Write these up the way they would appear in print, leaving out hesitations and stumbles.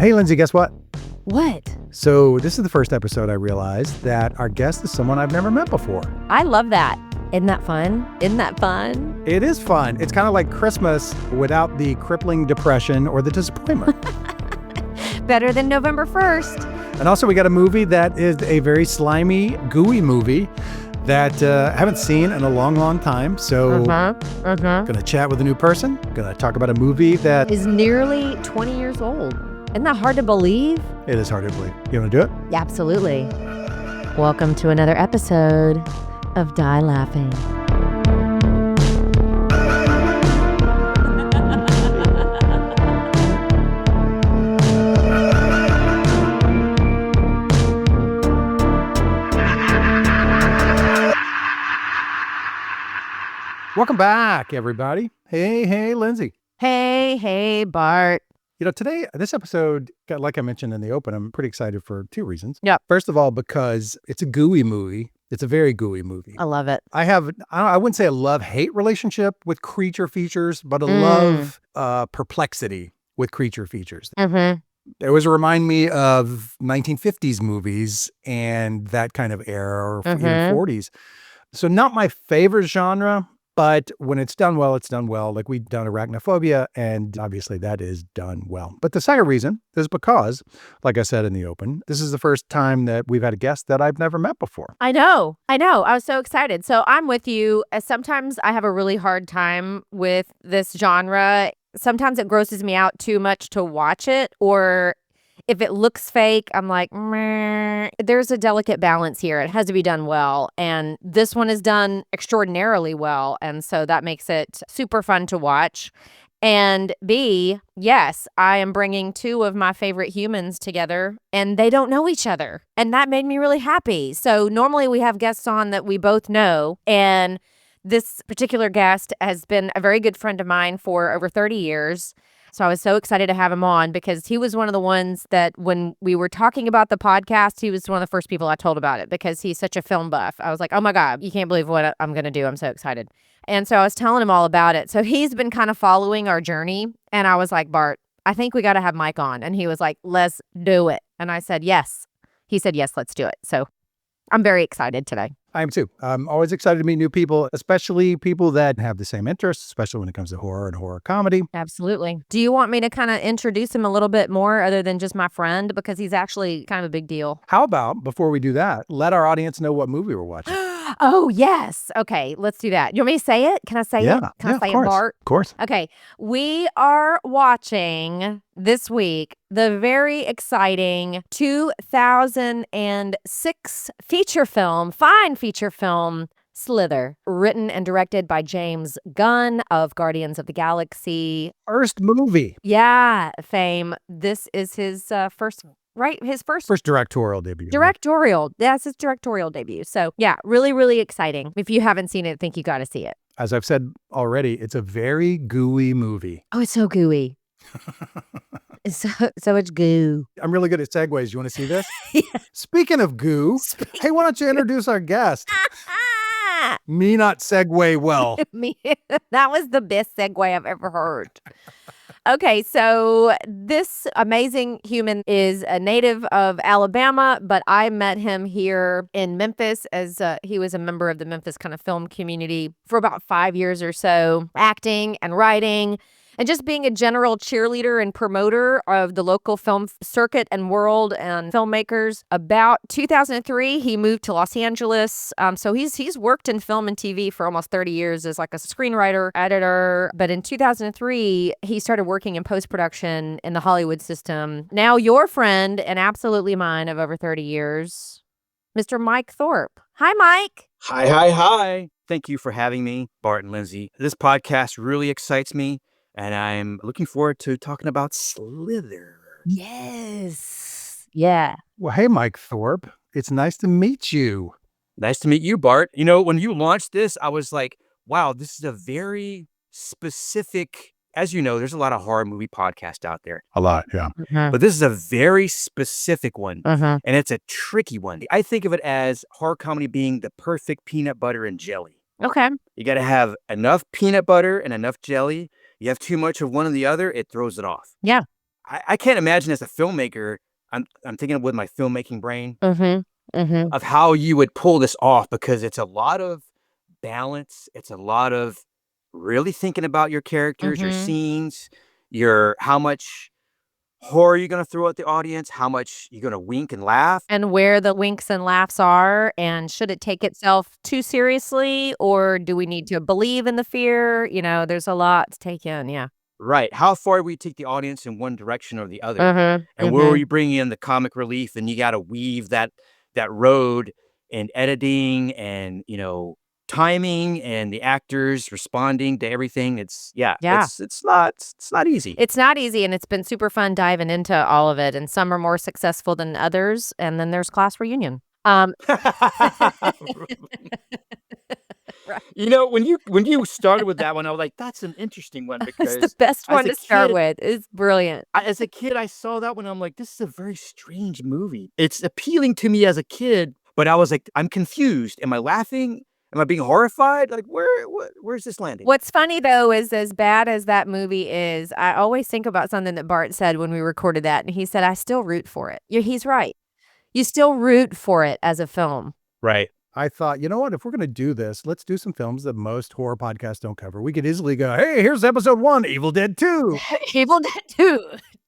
Hey, Lindsey, guess what? What? So this is the first episode I realized that our guest is someone I've never met before. I love that. Isn't that fun? Isn't that fun? It is fun. It's kind of like Christmas without the crippling depression or the disappointment. Better than November 1st. And also we got a movie that is a very slimy, gooey movie that I haven't seen in a long, long time. So gonna chat with a new person. Gonna talk about a movie that is nearly 20 years old. Isn't that hard to believe? It is hard to believe. You want to do it? Yeah, absolutely. Welcome to another episode of Die Laughing. Welcome back, everybody. Hey, Lindsey. Hey, Bart. You know, today, this episode, like I mentioned in the open, I'm pretty excited for two reasons. Yeah. First of all, because it's a gooey movie. It's a very gooey movie. I love it. I wouldn't say a love-hate relationship with creature features, but a love perplexity with creature features. Mm-hmm. It always remind me of 1950s movies and that kind of era, or even 40s. So not my favorite genre, but when it's done well, it's done well. Like we've done Arachnophobia, and obviously that is done well. But the second reason is because, like I said in the open, this is the first time that we've had a guest that I've never met before. I know. I was so excited. So I'm with you. Sometimes I have a really hard time with this genre. Sometimes it grosses me out too much to watch it, or if it looks fake, I'm like, meh. There's a delicate balance here. It has to be done well. And this one is done extraordinarily well. And so that makes it super fun to watch. And B, yes, I am bringing two of my favorite humans together, and they don't know each other. And that made me really happy. So normally we have guests on that we both know. And this particular guest has been a very good friend of mine for over 30 years. So I was so excited to have him on because he was one of the ones that when we were talking about the podcast, he was one of the first people I told about it because he's such a film buff. I was like, oh my God, you can't believe what I'm going to do. I'm so excited. And so I was telling him all about it. So he's been kind of following our journey. And I was like, Bart, I think we got to have Mike on. And he was like, let's do it. And I said, yes. He said, yes, let's do it. So I'm very excited today. I am too. I'm always excited to meet new people, especially people that have the same interests, especially when it comes to horror and horror comedy. Absolutely. Do you want me to kind of introduce him a little bit more other than just my friend? Because he's actually kind of a big deal. How about, before we do that, let our audience know what movie we're watching? Oh, yes. Okay, let's do that. You want me to say it? Can I say it? Can I say it, Bart? Of course. Okay. We are watching this week the very exciting 2006 fine feature film, Slither, written and directed by James Gunn of Guardians of the Galaxy. First movie. Yeah, fame. This is his first directorial debut. That's his directorial debut. So yeah, really, really exciting. If you haven't seen it, I think you got to see it. As I've said already, it's a very gooey movie. Oh, it's so gooey. So much goo. I'm really good at segues. You want to see this? Yeah. Speaking of goo, hey, why don't you introduce our guest? Me not segue well. That was the best segue I've ever heard. Okay, so this amazing human is a native of Alabama, but I met him here in Memphis as he was a member of the Memphis kind of film community for about 5 years or so, acting and writing, and just being a general cheerleader and promoter of the local film circuit and world and filmmakers. About 2003, he moved to Los Angeles. So he's worked in film and TV for almost 30 years as like a screenwriter, editor. But in 2003, he started working in post-production in the Hollywood system. Now your friend and absolutely mine of over 30 years, Mr. Mike Thorpe. Hi, Mike. Hi. Thank you for having me, Bart and Lindsey. This podcast really excites me. And I'm looking forward to talking about Slither. Yes. Yeah. Well, hey, Mike Thorpe. It's nice to meet you. Nice to meet you, Bart. You know, when you launched this, I was like, wow, this is a very specific, as you know, there's a lot of horror movie podcasts out there. A lot, yeah. But this is a very specific one, and it's a tricky one. I think of it as horror comedy being the perfect peanut butter and jelly. Okay. You got to have enough peanut butter and enough jelly. You have too much of one or the other, it throws it off. Yeah. I can't imagine as a filmmaker, I'm thinking with my filmmaking brain Mm-hmm. of how you would pull this off because it's a lot of balance. It's a lot of really thinking about your characters, your Mm-hmm. scenes, your how much horror you're gonna throw at the audience, how much you're gonna wink and laugh. And where the winks and laughs are, and should it take itself too seriously, or do we need to believe in the fear? There's a lot to take in, yeah. Right. How far we take the audience in one direction or the other. Mhm, And where mhm. you bring in the comic relief and you gotta weave that road and editing and, timing and the actors responding to everything. It's yeah, Yeah. it's not easy. It's not easy, and it's been super fun diving into all of it, and some are more successful than others, and then there's class reunion. Right. When you started with that one, I was like, that's an interesting one It's the because best as one a to start kid, with. It's brilliant. as a kid, I saw that one. I'm like, this is a very strange movie. It's appealing to me as a kid, but I was like, I'm confused. Am I laughing? Am I being horrified? Like, where's this landing? What's funny, though, is as bad as that movie is, I always think about something that Bart said when we recorded that, and he said, "I still root for it." He's right. You still root for it as a film. Right. I thought, you know what? If we're going to do this, let's do some films that most horror podcasts don't cover. We could easily go, hey, here's episode 1, Evil Dead 2, Evil Dead 2.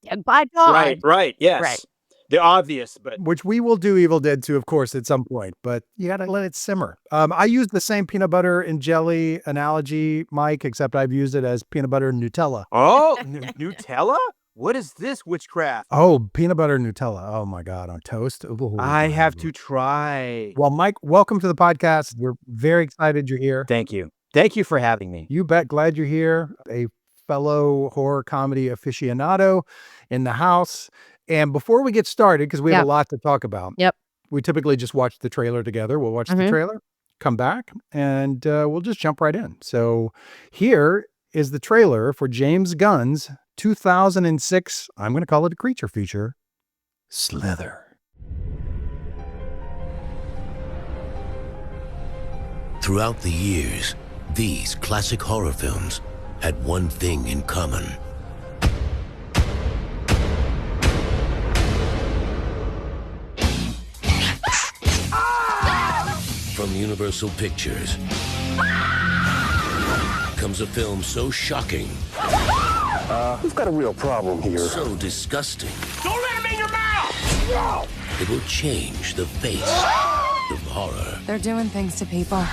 Dead by God. Right. Yes. Right. The obvious, but which we will do Evil Dead 2, of course, at some point, but you got to let it simmer. I use the same peanut butter and jelly analogy, Mike, except I've used it as peanut butter and Nutella. oh, Nutella? What is this witchcraft? Oh, peanut butter and Nutella. Oh my God, on toast. Ooh. I have to try. Well, Mike, welcome to the podcast. We're very excited you're here. Thank you. Thank you for having me. You bet. Glad you're here. A fellow horror comedy aficionado in the house. And before we get started, because we have a lot to talk about. Yep. We typically just watch the trailer together. We'll watch the trailer, come back, and we'll just jump right in. So here is the trailer for James Gunn's 2006, I'm going to call it a creature feature, Slither. Throughout the years, these classic horror films had one thing in common. From Universal Pictures comes a film so shocking, We've got a real problem here. so disgusting, Don't let him in your mouth! it will change the face of horror. They're doing things to people,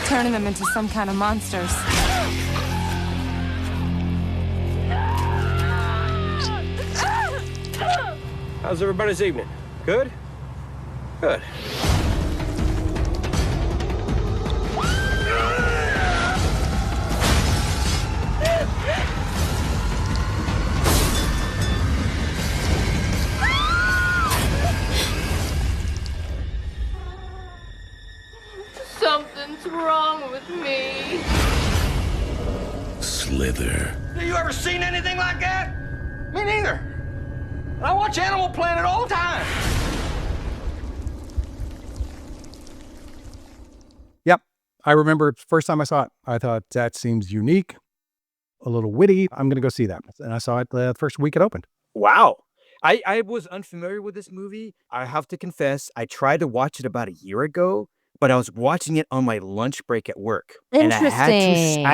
turning them into some kind of monsters. How's everybody's evening? Good? Good. Something's wrong with me. Slither. Have you ever seen anything like that? Me neither. I watch Animal Planet all the time. Yep. I remember first time I saw it, I thought that seems unique, a little witty. I'm going to go see that. And I saw it the first week it opened. Wow. I was unfamiliar with this movie. I have to confess, I tried to watch it about a year ago, but I was watching it on my lunch break at work. Interesting.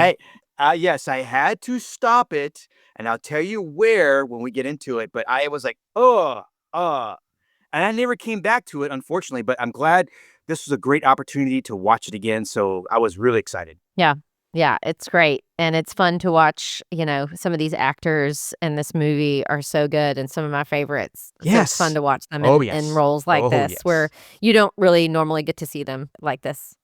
Yes, I had to stop it, and I'll tell you where when we get into it, but I was like, and I never came back to it, unfortunately, but I'm glad this was a great opportunity to watch it again, so I was really excited. Yeah, it's great. And it's fun to watch, some of these actors in this movie are so good and some of my favorites. So Yes. it's fun to watch them Oh, in yes. roles like Oh, this yes. where you don't really normally get to see them like this.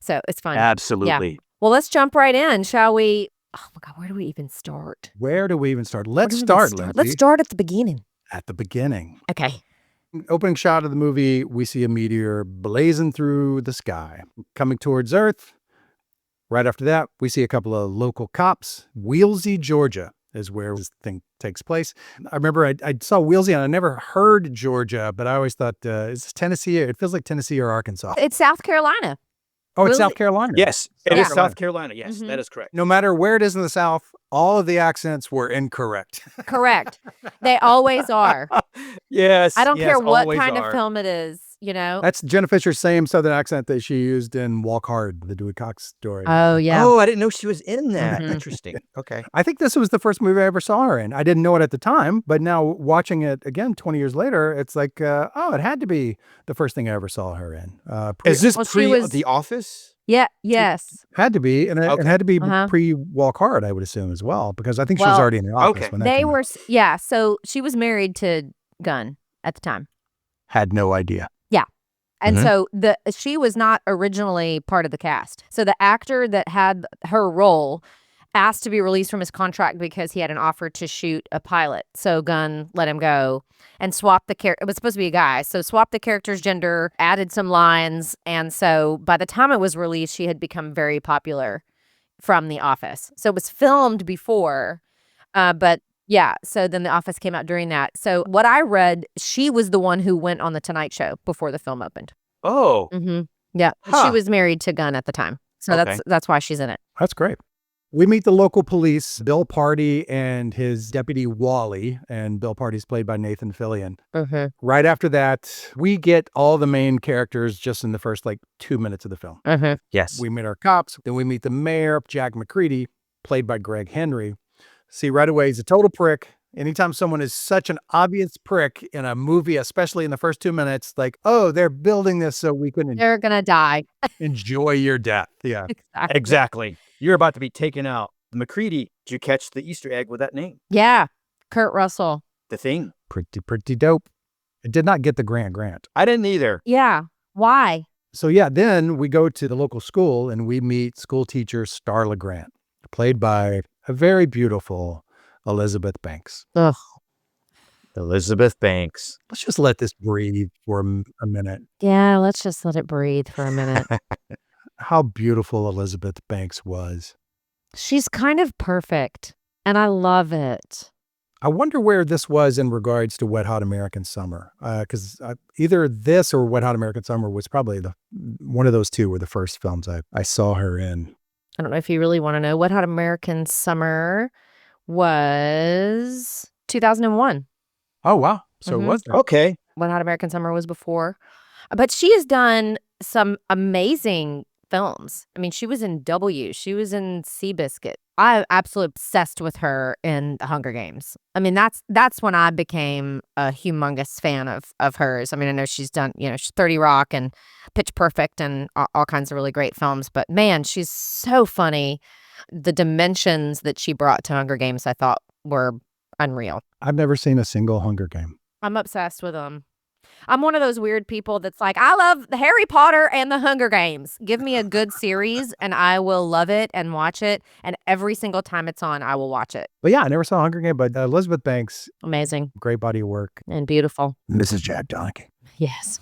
So it's fun. Absolutely. Well, let's jump right in, shall we? Oh my God, where do we even start? Where do we even start? Where Let's do we even start, Lindsay. Let's start at the beginning. At the beginning. Okay. Opening shot of the movie, we see a meteor blazing through the sky, coming towards Earth. Right after that, we see a couple of local cops. Wheelsy, Georgia is where this thing takes place. I remember I saw Wheelsy and I never heard Georgia, but I always thought, is this Tennessee? It feels like Tennessee or Arkansas. It's South Carolina. Oh, it's Really? South Carolina. Yes, it Yeah. is South Carolina. Yes, Mhm. that is correct. No matter where it is in the South, all of the accents were incorrect. Correct. They always are. Yes, I don't yes, care what always kind are. of film it is, you know? That's Jenna Fisher's same Southern accent that she used in Walk Hard, the Dewey Cox story. Oh, yeah. Oh, I didn't know she was in that. Mhm. Interesting. Okay. I think this was the first movie I ever saw her in. I didn't know it at the time, but now watching it again 20 years later, it's like, oh, it had to be the first thing I ever saw her in. Is this Well, she pre was- The Office? Yeah, yes. Had to be, and it Okay. had to be Uh-huh. pre-Walk Hard, I would assume, as well, because I think she was Well, already in the office okay. when that They came out. were, yeah, so she was married to Gunn at the time. Had no idea. And Mhm. so she was not originally part of the cast. So the actor that had her role asked to be released from his contract because he had an offer to shoot a pilot. So Gunn let him go and swapped the character. It was supposed to be a guy. So swapped the character's gender, added some lines. And so by the time it was released, she had become very popular from The Office. So it was filmed before, but yeah, so then The Office came out during that. So what I read, she was the one who went on The Tonight Show before the film opened. Oh, Mm-hmm. Yeah, Huh. she was married to Gunn at the time, so Okay. that's why she's in it. That's great. We meet the local police, Bill Party and his deputy Wally, and Bill Party's played by Nathan Fillion. Mm-hmm. Right after that, we get all the main characters just in the first 2 minutes of the film. Mm-hmm. yes. We meet our cops, then we meet the mayor, Jack McCready, played by Greg Henry. See, right away, he's a total prick. Anytime someone is such an obvious prick in a movie, especially in the first 2 minutes, like, oh, they're building this so we can They're gonna die. enjoy your death. Yeah. Exactly. Exactly. You're about to be taken out. McCready, did you catch the Easter egg with that name? Yeah, Kurt Russell. The Thing. Pretty dope. It did not get the grant. I didn't either. Yeah, why? So yeah, then we go to the local school and we meet school teacher Starla Grant, played by a very beautiful Elizabeth Banks. Ugh. Elizabeth Banks. Let's just let this breathe for a minute. Yeah, let's just let it breathe for a minute. How beautiful Elizabeth Banks was. She's kind of perfect, and I love it. I wonder where this was in regards to Wet Hot American Summer, because either this or Wet Hot American Summer was probably one of those two were the first films I saw her in. I don't know if you really want to know. What Hot American Summer was 2001. Oh, wow. So Mhm. it was there. Okay. What Hot American Summer was before. But she has done some amazing films. I mean, she was in W. She was in Seabiscuit. I'm absolutely obsessed with her in The Hunger Games. I mean, that's when I became a humongous fan of hers. I mean, I know she's done, she's 30 Rock and Pitch Perfect and all kinds of really great films. But man, she's so funny. The dimensions that she brought to Hunger Games, I thought were unreal. I've never seen a single Hunger Game. I'm obsessed with them. I'm one of those weird people that's like, I love the Harry Potter and the Hunger Games. Give me a good series and I will love it and watch it. And every single time it's on, I will watch it. But yeah, I never saw Hunger Game, but Elizabeth Banks, Amazing great body of work. and beautiful. Mrs. Jack Donaghy. Yes.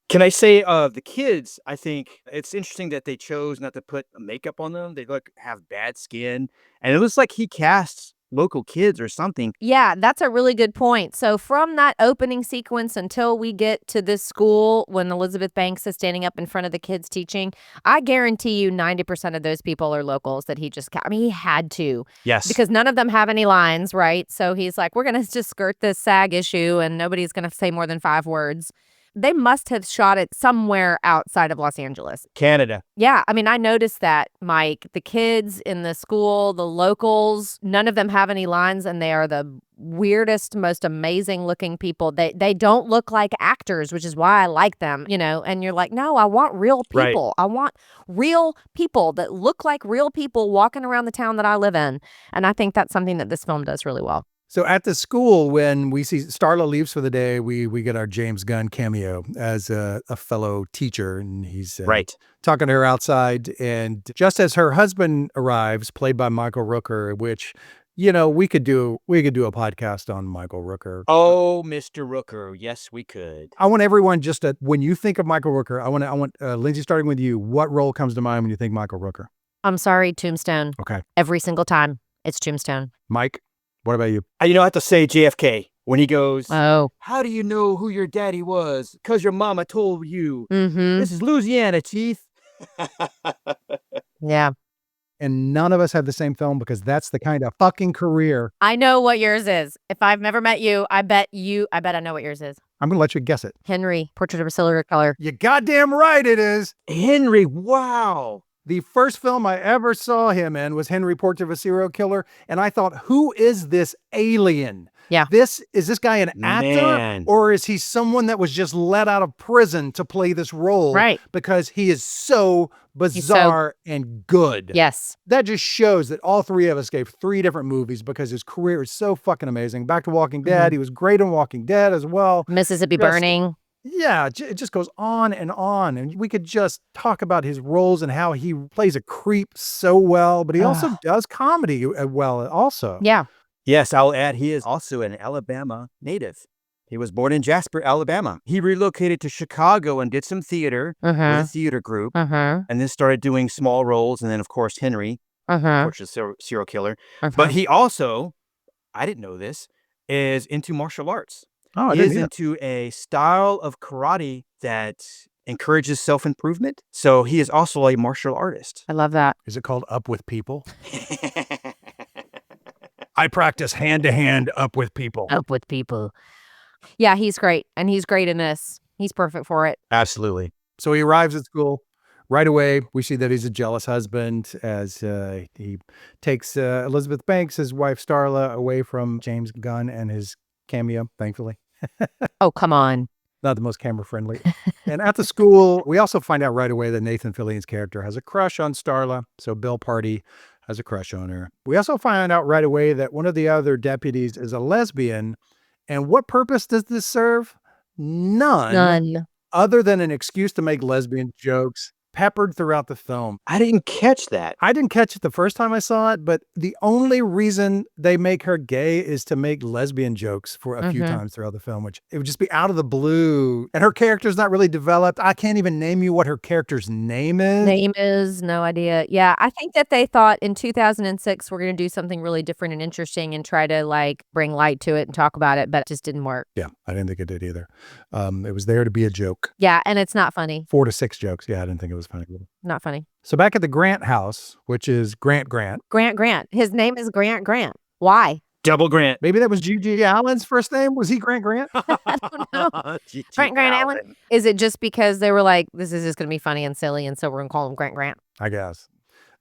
Can I say the kids, I think it's interesting that they chose not to put makeup on them. They have bad skin. And it looks like he casts local kids or something. Yeah, that's a really good point. So from that opening sequence until we get to this school when Elizabeth Banks is standing up in front of the kids teaching, I guarantee you 90% of those people are locals that he just, he had to. Yes. Because none of them have any lines, right? So he's like, we're going to just skirt this SAG issue and nobody's going to say more than 5 words. They must have shot it somewhere outside of Los Angeles. Canada. Yeah, I mean, I noticed that, Mike. The kids in the school, the locals, none of them have any lines, and they are the weirdest, most amazing looking people. They don't look like actors, which is why I like them, and you're like, no, I want real people. Right. I want real people that look like real people walking around the town that I live in. And I think that's something that this film does really well. So at the school, when we see Starla leaves for the day, we get our James Gunn cameo as a fellow teacher, and he's Right. talking to her outside. And just as her husband arrives, played by Michael Rooker, which, we could do a podcast on Michael Rooker. Oh, Mr. Rooker. Yes, we could. I want everyone just to, when you think of Michael Rooker, I want Lindsey, starting with you. What role comes to mind when you think Michael Rooker? I'm sorry, Tombstone. Okay, Every single time, it's Tombstone. Mike, what about you? I have to say JFK when he goes, Oh. how do you know who your daddy was? Because your mama told you. Mm-hmm. This is Louisiana, Chief. Yeah. And none of us have the same film because that's the kind of fucking career. I know what yours is. If I've never met you, I bet I know what yours is. I'm going to let you guess it. Henry, Portrait of a Serial Killer. You goddamn right it is. Henry, wow. The first film I ever saw him in was Henry, Portrait of a Serial Killer. And I thought, who is this alien? Yeah. Is this guy an actor? Man. Or is he someone that was just let out of prison to play this role? Right. Because he is so bizarre and good. Yes. That just shows that all three of us gave 3 different movies because his career is so fucking amazing. Back to Walking Dead. He was great in Walking Dead as well. Mississippi Burning. Yeah, it just goes on. And we could just talk about his roles and how he plays a creep so well, but he also does comedy well also. Yeah. Yes, I'll add he is also an Alabama native. He was born in Jasper, Alabama. He relocated to Chicago and did some theater with a theater group, and then started doing small roles. And then, of course, Henry, Portrait of a Serial Killer. But he also, I didn't know this, is into martial arts. Oh, I He didn't is either. into a style of karate that encourages self-improvement. So he is also a martial artist. I love that. Is it called Up with People? I practice hand-to-hand up with people. Up with people. Yeah, he's great. And he's great in this. He's perfect for it. Absolutely. So he arrives at school. Right away, we see that he's a jealous husband as he takes Elizabeth Banks, his wife Starla, away from James Gunn and his cameo, thankfully. Oh, come on. Not the most camera-friendly. And at the school, we also find out right away that Nathan Fillion's character has a crush on Starla. So Bill Party has a crush on her. We also find out right away that one of the other deputies is a lesbian. And what purpose does this serve? None. Other than an excuse to make lesbian jokes peppered throughout the film. I didn't catch that. I didn't catch it the first time I saw it, but the only reason they make her gay is to make lesbian jokes for a few times throughout the film, which it would just be out of the blue. And her character's not really developed. I can't even name you what her character's name is. Name is no idea. Yeah, I think that they thought in 2006 we're going to do something really different and interesting and try to like bring light to it and talk about it, but it just didn't work. Yeah, I didn't think it did either. It was there to be a joke. Yeah, and it's not funny. 4 to 6 jokes. Yeah, I didn't think it was funny. Not funny. So back at the Grant house, which is Grant. Grant. His name is Grant. Why? Double Grant. Maybe that was G.G. Allen's first name. Was he Grant? I don't know. Grant Allen? Is it just because they were like, this is just going to be funny and silly, and so we're going to call him Grant? I guess.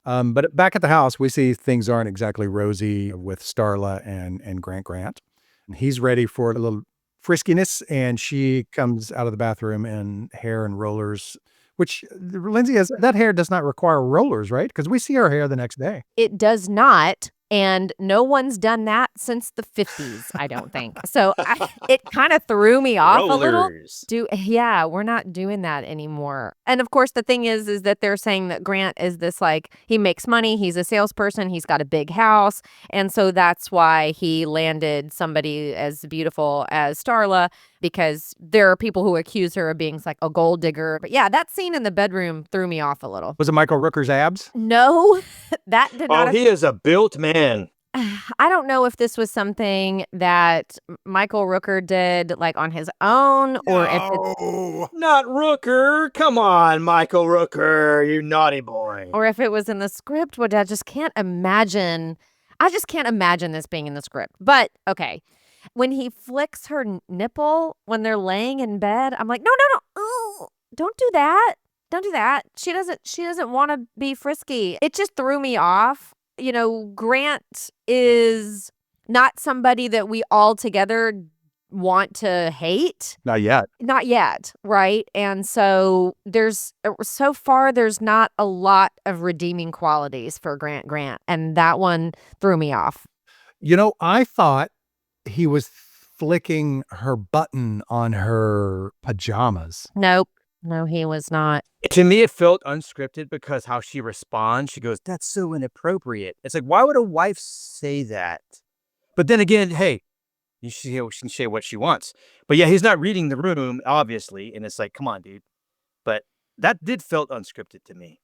But back at the house, we see things aren't exactly rosy with Starla and Grant. And he's ready for a little friskiness, and she comes out of the bathroom in hair and rollers, which Lindsay has. That hair does not require rollers, right? Because we see her hair the next day. It does not. And no one's done that since the 50s, I don't think. So it kind of threw me off a little. Yeah, we're not doing that anymore. And of course, the thing is that they're saying that Grant is this like, he makes money, he's a salesperson, he's got a big house. And so that's why he landed somebody as beautiful as Starla, because there are people who accuse her of being like a gold digger. But yeah, that scene in the bedroom threw me off a little. Was it Michael Rooker's abs? No, that did not. Oh, he is a built man. I don't know if this was something that Michael Rooker did like on his own or if it's, Not Rooker. Come on, Michael Rooker, you naughty boy. or if it was in the script, which I just can't imagine. I just can't imagine this being in the script. But okay. When he flicks her nipple when they're laying in bed, I'm like, no. Ooh, don't do that. Don't do that. She doesn't want to be frisky. It just threw me off. You know, Grant is not somebody that we all together want to hate. Not yet. Right? And so so far there's not a lot of redeeming qualities for Grant. And that one threw me off. You know, I thought he was flicking her button on her pajamas. Nope. No, he was not. To me, it felt unscripted because how she responds, she goes, "That's so inappropriate." It's like, why would a wife say that? But then again, hey, she can say what she wants. But yeah, he's not reading the room, obviously. And it's like, come on, dude. But that did felt unscripted to me.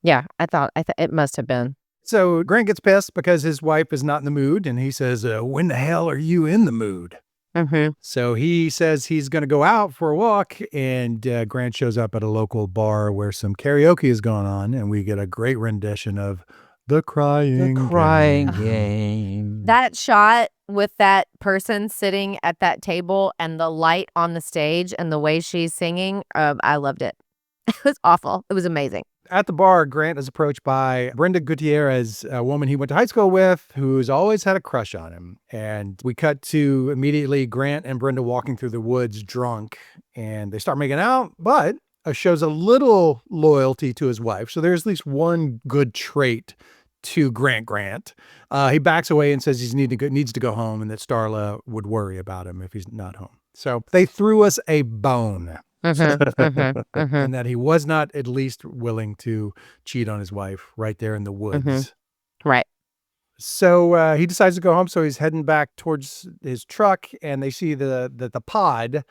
Yeah, I thought it must have been. So Grant gets pissed because his wife is not in the mood. And he says, when the hell are you in the mood? So he says he's going to go out for a walk, and Grant shows up at a local bar where some karaoke is going on, and we get a great rendition of The Crying Game. That shot with that person sitting at that table and the light on the stage and the way she's singing, I loved it. It was awful. It was amazing. At the bar, Grant is approached by Brenda Gutierrez, a woman he went to high school with, who's always had a crush on him. And we cut to immediately Grant and Brenda walking through the woods drunk, and they start making out, but shows a little loyalty to his wife. So there's at least one good trait to Grant. He backs away and says he needs to go home, and that Starla would worry about him if he's not home. So they threw us a bone. And that he was not at least willing to cheat on his wife right there in the woods. Right. So he decides to go home. So he's heading back towards his truck, and they see the pod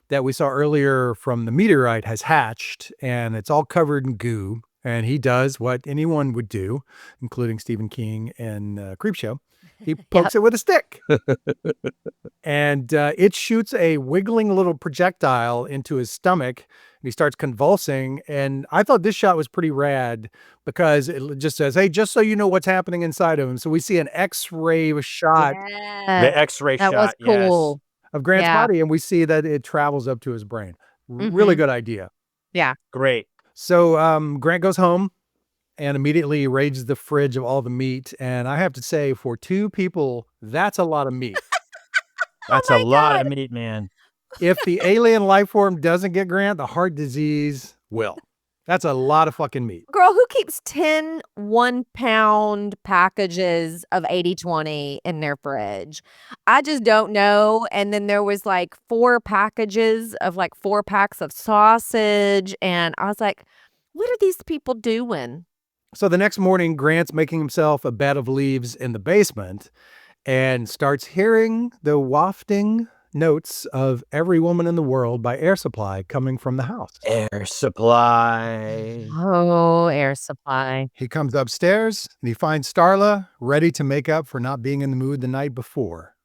that we saw earlier from the meteorite has hatched, and it's all covered in goo. And he does what anyone would do, including Stephen King and Creepshow. He pokes it with a stick. And it shoots a wiggling little projectile into his stomach. And he starts convulsing. And I thought this shot was pretty rad because it just says, hey, just so you know what's happening inside of him. So we see an X-ray shot. The X-ray shot. That was cool. Of Grant's body. And we see that it travels up to his brain. Really good idea. Yeah. Great. So Grant goes home and immediately raids the fridge of all the meat. And I have to say, for two people, that's a lot of meat. That's a lot of meat, man. If the alien life form doesn't get Grant, the heart disease will. That's a lot of fucking meat. Girl, who keeps 10 1-pound packages of 80/20 in their fridge? I just don't know. And then there was like 4 packages of like 4 packs of sausage. And I was like, what are these people doing? So the next morning, Grant's making himself a bed of leaves in the basement and starts hearing the wafting notes of Every Woman in the World by Air Supply coming from the house. Air Supply. Oh, Air Supply. He comes upstairs and he finds Starla ready to make up for not being in the mood the night before.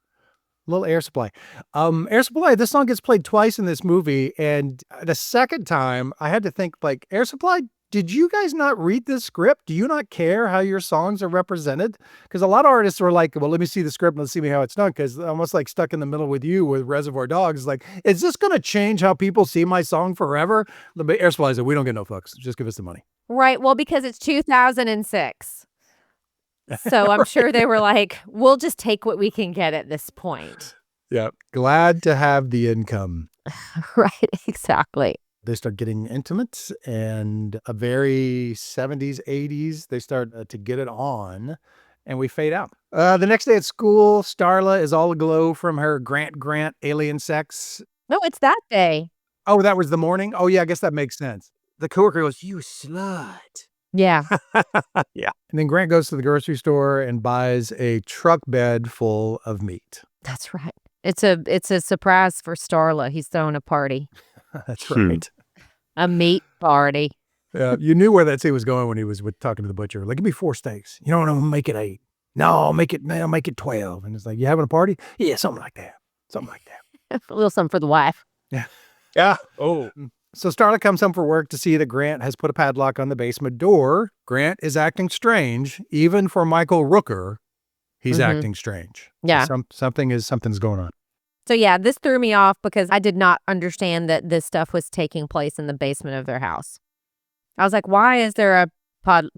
Little Air Supply. Air Supply, this song gets played twice in this movie. And the second time I had to think like, Air Supply, did you guys not read this script? Do you not care how your songs are represented? Because a lot of artists were like, well, let me see the script and let's see how it's done. Because almost like Stuck in the Middle with You with Reservoir Dogs. Like, is this going to change how people see my song forever? But Air Supply said, we don't get no fucks. Just give us the money. Right. Well, because it's 2006. So I'm sure they were like, we'll just take what we can get at this point. Yeah. Glad to have the income. Right. Exactly. They start getting intimate and a very 70s, 80s. They start to get it on and we fade out. The next day at school, Starla is all aglow from her Grant alien sex. No, it's that day. Oh, that was the morning? Oh, yeah, I guess that makes sense. The coworker goes, you slut. Yeah. Yeah. And then Grant goes to the grocery store and buys a truck bed full of meat. That's right. It's a surprise for Starla. He's throwing a party. That's right. A meat party. Yeah, you knew where that scene was going when he was talking to the butcher. Like, give me 4 steaks. You know what? I'm gonna make it 8. No, I'll make it 12. And it's like, you having a party? Yeah, something like that. A little something for the wife. Yeah. Yeah. Oh. So Starla comes home from work to see that Grant has put a padlock on the basement door. Grant is acting strange, even for Michael Rooker. He's acting strange. Yeah. Something's going on. So yeah, this threw me off because I did not understand that this stuff was taking place in the basement of their house. I was like, why is there a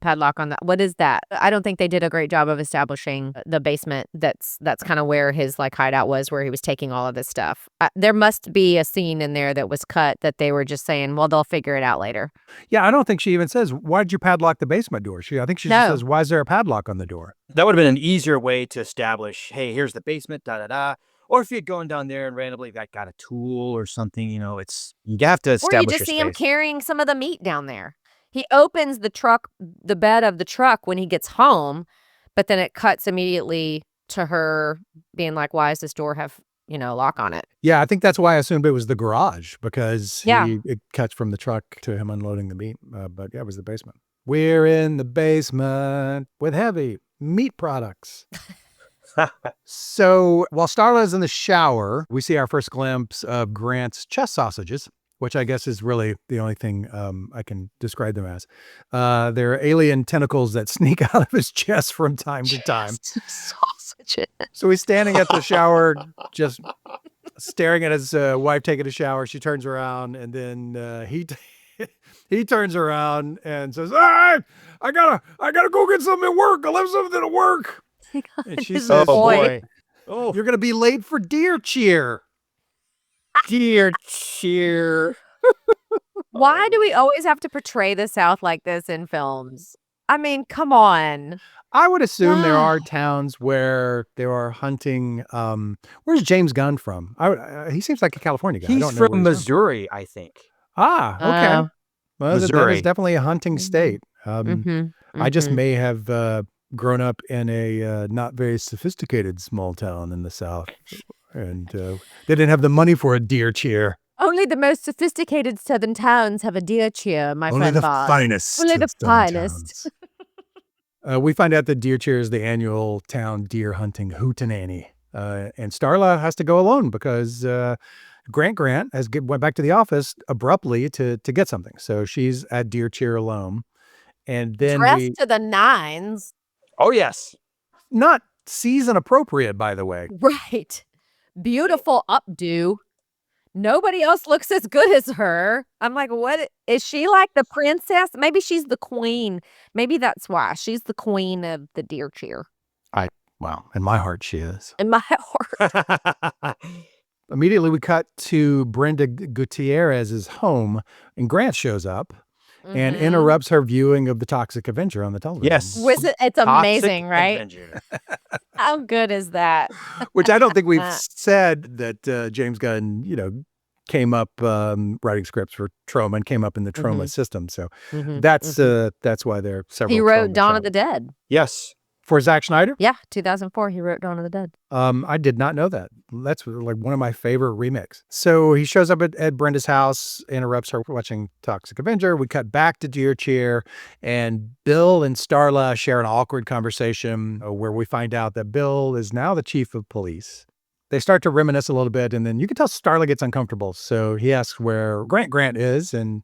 padlock on that? What is that? I don't think they did a great job of establishing the basement. That's kind of where his like hideout was, where he was taking all of this stuff. There must be a scene in there that was cut that they were just saying, well, they'll figure it out later. Yeah, I don't think she even says, why did you padlock the basement door? I think she just says, why is there a padlock on the door? That would have been an easier way to establish, hey, here's the basement, da-da-da. Or if you're going down there and randomly got a tool or something, you have to establish Or you just see him carrying some of the meat down there. He opens the bed of the truck when he gets home, but then it cuts immediately to her being like, why does this door have, a lock on it? Yeah, I think that's why I assumed it was the garage because Yeah. it cuts from the truck to him unloading the meat. But yeah, it was the basement. We're in the basement with heavy meat products. So while Starla's in the shower, we see our first glimpse of Grant's chest sausages, which I guess is really the only thing I can describe them as. They're alien tentacles that sneak out of his chest from time to time. Sausages. So he's standing at the shower, just staring at his wife taking a shower. She turns around, and then he turns around and says, "All right, I gotta go get something at work. I left something at work." And she His says, boy. Oh, "You're gonna be late for deer cheer." dear cheer. Why do we always have to portray the South like this in films? I mean, come on. I would assume there are towns where they are hunting. Where's James Gunn from? He seems like a California guy. I He's don't know where from Missouri, I think. Ah, okay. Oh. Well, that Missouri. is definitely a hunting state. I just may have grown up in a not very sophisticated small town in the South, and they didn't have the money for a deer cheer. Only the most sophisticated southern towns have a deer cheer, my Only friend the Bart. finest. Only the of southern finest. towns. We find out that deer cheer is the annual town deer hunting hootenanny, and Starla has to go alone because Grant went back to the office abruptly to get something. So she's at deer cheer alone, and then Dressed to the nines. Oh, yes. not season appropriate, by the way. Right. Beautiful updo. Nobody else looks as good as her. I'm like, what? Is she like the princess? Maybe she's the queen. Maybe that's why. She's the queen of the deer cheer. Well, in my heart, she is. In my heart. Immediately, we cut to Brenda Gutierrez's home, and Grant shows up and interrupts her viewing of the Toxic Avenger on the television. Yes. It's amazing, right? Avenger. How good is that? Which I don't think we've said that James Gunn, came up writing scripts for Troma and came up in the Troma system. So that's why there are several. He wrote Troma Dawn shows. of the Dead. Yes. For Zack Snyder? Yeah, 2004. He wrote Dawn of the Dead. I did not know that. That's like one of my favorite remakes. So he shows up at Brenda's house, interrupts her watching Toxic Avenger. We cut back to Deer Cheer, and Bill and Starla share an awkward conversation where we find out that Bill is now the chief of police. They start to reminisce a little bit, and then you can tell Starla gets uncomfortable. So he asks where Grant is, and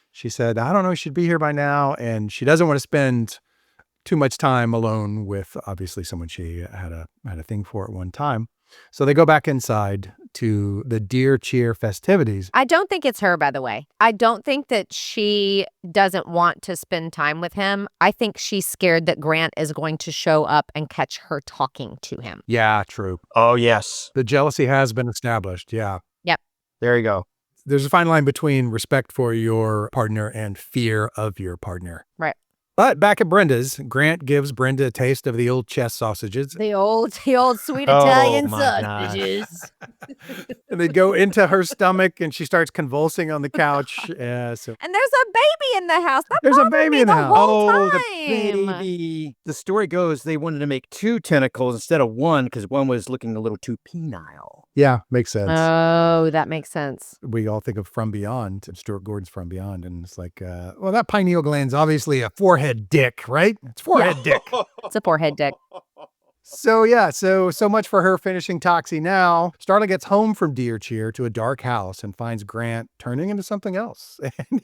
she said, "I don't know, he should be here by now." And she doesn't want to spend too much time alone with obviously someone she had a thing for at one time. So they go back inside to the Deer Cheer festivities. I don't think it's her, by the way. I don't think that she doesn't want to spend time with him. I think she's scared that Grant is going to show up and catch her talking to him. Yeah, true. Oh, yes. The jealousy has been established. Yeah. Yep. There you go. There's a fine line between respect for your partner and fear of your partner. Right. But back at Brenda's, Grant gives Brenda a taste of the old chest sausages. The old sweet Oh, Italian my sausages. And they go into her stomach, and she starts convulsing on the couch. So And there's a baby in the house. That There's a bothered baby me in the the house. whole Oh, the time. baby. The story goes they wanted to make 2 tentacles instead of 1 because one was looking a little too penile. yeah, makes sense. Oh, that makes sense. We all think of From Beyond, Stuart Gordon's From Beyond, and it's like, well, that pineal gland's obviously a forehead dick, right? It's forehead dick. It's a forehead dick. So yeah, so much for her finishing Toxie now. Starla gets home from Deer Cheer to a dark house and finds Grant turning into something else. And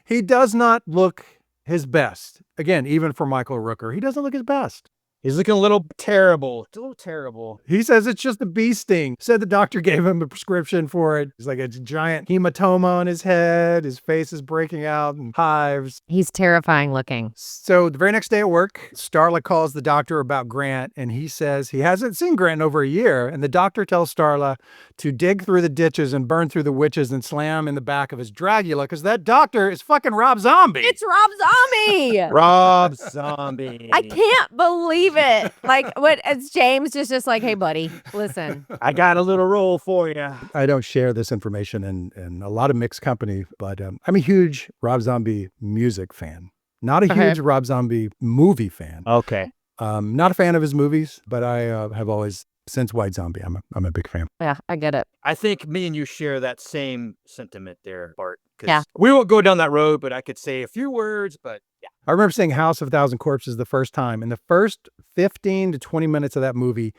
he does not look his best. Again, even for Michael Rooker, he doesn't look his best. He's looking a little terrible. It's a little terrible. He says it's just a bee sting. Said the doctor gave him a prescription for it. It's like a giant hematoma on his head. His face is breaking out in hives. He's terrifying looking. So the very next day at work, Starla calls the doctor about Grant, and he says he hasn't seen Grant in over a year. And the doctor tells Starla to dig through the ditches and burn through the witches and slam in the back of his Dragula, because that doctor is fucking Rob Zombie. It's Rob Zombie. Rob Zombie. I can't believe it. Like, what? It's James just like, hey, buddy, listen. I got a little role for you. I don't share this information in a lot of mixed company, but I'm a huge Rob Zombie music fan. Not a huge Rob Zombie movie fan. Okay. Not a fan of his movies, but I have always, since White Zombie, I'm a big fan. Yeah, I get it. I think me and you share that same sentiment there, Bart. 'Cause Yeah. we won't go down that road, but I could say a few words, but yeah. I remember seeing House of a Thousand Corpses the first time, and the first 15 to 20 minutes of that movie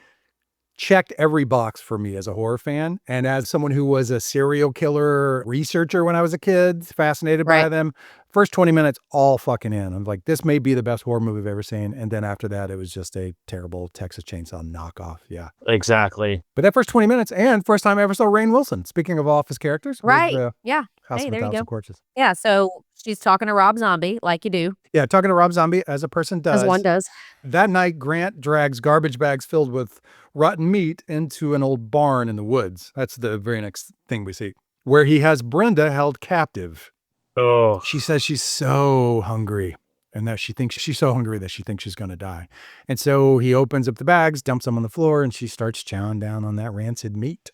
checked every box for me as a horror fan. And as someone who was a serial killer researcher when I was a kid, fascinated by them, first 20 minutes, all fucking in. I'm like, this may be the best horror movie I've ever seen. And then after that, it was just a terrible Texas Chainsaw knockoff. Yeah. Exactly. But that first 20 minutes, and first time I ever saw Rainn Wilson, speaking of Office characters. Right. With, yeah. House Hey, of there you 1,000 go. Corpses. Yeah. So she's talking to Rob Zombie like you do. Yeah, talking to Rob Zombie as a person does. As one does. That night, Grant drags garbage bags filled with rotten meat into an old barn in the woods. That's the very next thing we see, where he has Brenda held captive. Oh. She says she's so hungry and that she thinks she's so hungry that she thinks she's going to die. And so he opens up the bags, dumps them on the floor, and she starts chowing down on that rancid meat.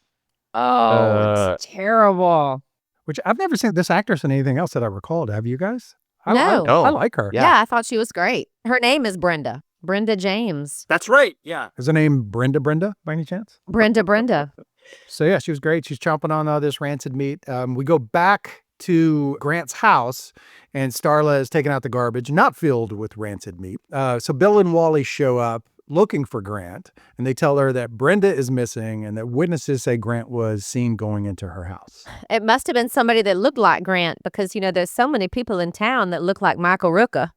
Oh, it's terrible. Which I've never seen this actress in anything else that I recalled. Have you guys? No. I like her. Yeah, I thought she was great. Her name is Brenda. Brenda James. That's right. Yeah. Is her name Brenda by any chance? Brenda. So yeah, she was great. She's chomping on this rancid meat. We go back to Grant's house, and Starla is taking out the garbage, not filled with rancid meat. So Bill and Wally show up looking for Grant, and they tell her that Brenda is missing and that witnesses say Grant was seen going into her house. It must have been somebody that looked like Grant because, there's so many people in town that look like Michael Rooker.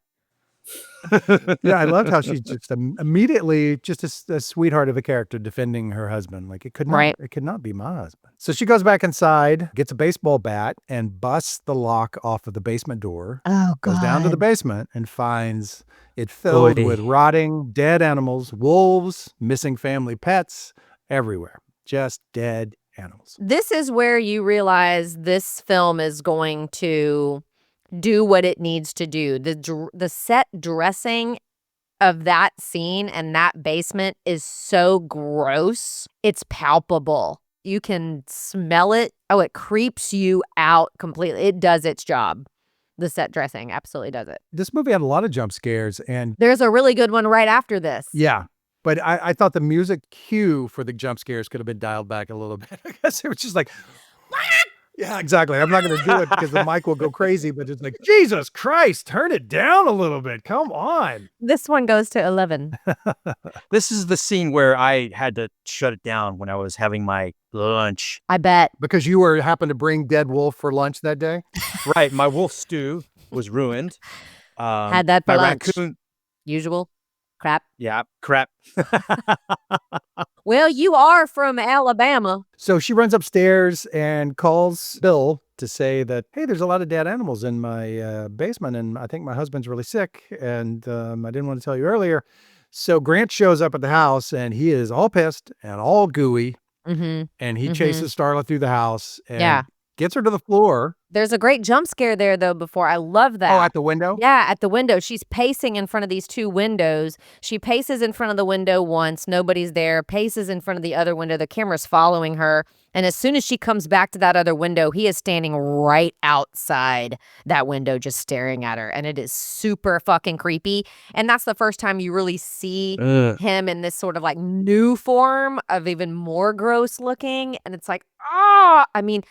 Yeah, I loved how she just immediately just a sweetheart of a character defending her husband. Like it could not be my husband. So she goes back inside, gets a baseball bat, and busts the lock off of the basement door. Oh, God. Goes down to the basement and finds it filled with rotting, dead animals, wolves, missing family pets, everywhere. Just dead animals. This is where you realize this film is going to do what it needs to do. The set dressing of that scene and that basement is so gross. It's palpable. You can smell it. Oh, it creeps you out completely. It does its job. The set dressing absolutely does it. This movie had a lot of jump scares, and there's a really good one right after this. Yeah. But I thought the music cue for the jump scares could have been dialed back a little bit. I guess it was just like, yeah, exactly. I'm not going to do it because the mic will go crazy, but it's like, Jesus Christ, turn it down a little bit. Come on. This one goes to 11. This is the scene where I had to shut it down when I was having my lunch. I bet. Because you happened to bring dead wolf for lunch that day? Right. My wolf stew was ruined. Had that for my lunch. raccoon. Usual crap. Yeah, crap. Well, you are from Alabama. So she runs upstairs and calls Bill to say that, hey, there's a lot of dead animals in my basement, and I think my husband's really sick, and I didn't want to tell you earlier. So Grant shows up at the house, and he is all pissed and all gooey, and he chases Starla through the house and gets her to the floor. There's a great jump scare there, though, before. I love that. Oh, at the window? Yeah, at the window. She's pacing in front of these two windows. She paces in front of the window once. Nobody's there. Paces in front of the other window. The camera's following her. And as soon as she comes back to that other window, he is standing right outside that window just staring at her. And it is super fucking creepy. And that's the first time you really see him in this sort of like new form of even more gross looking. And it's like, I mean,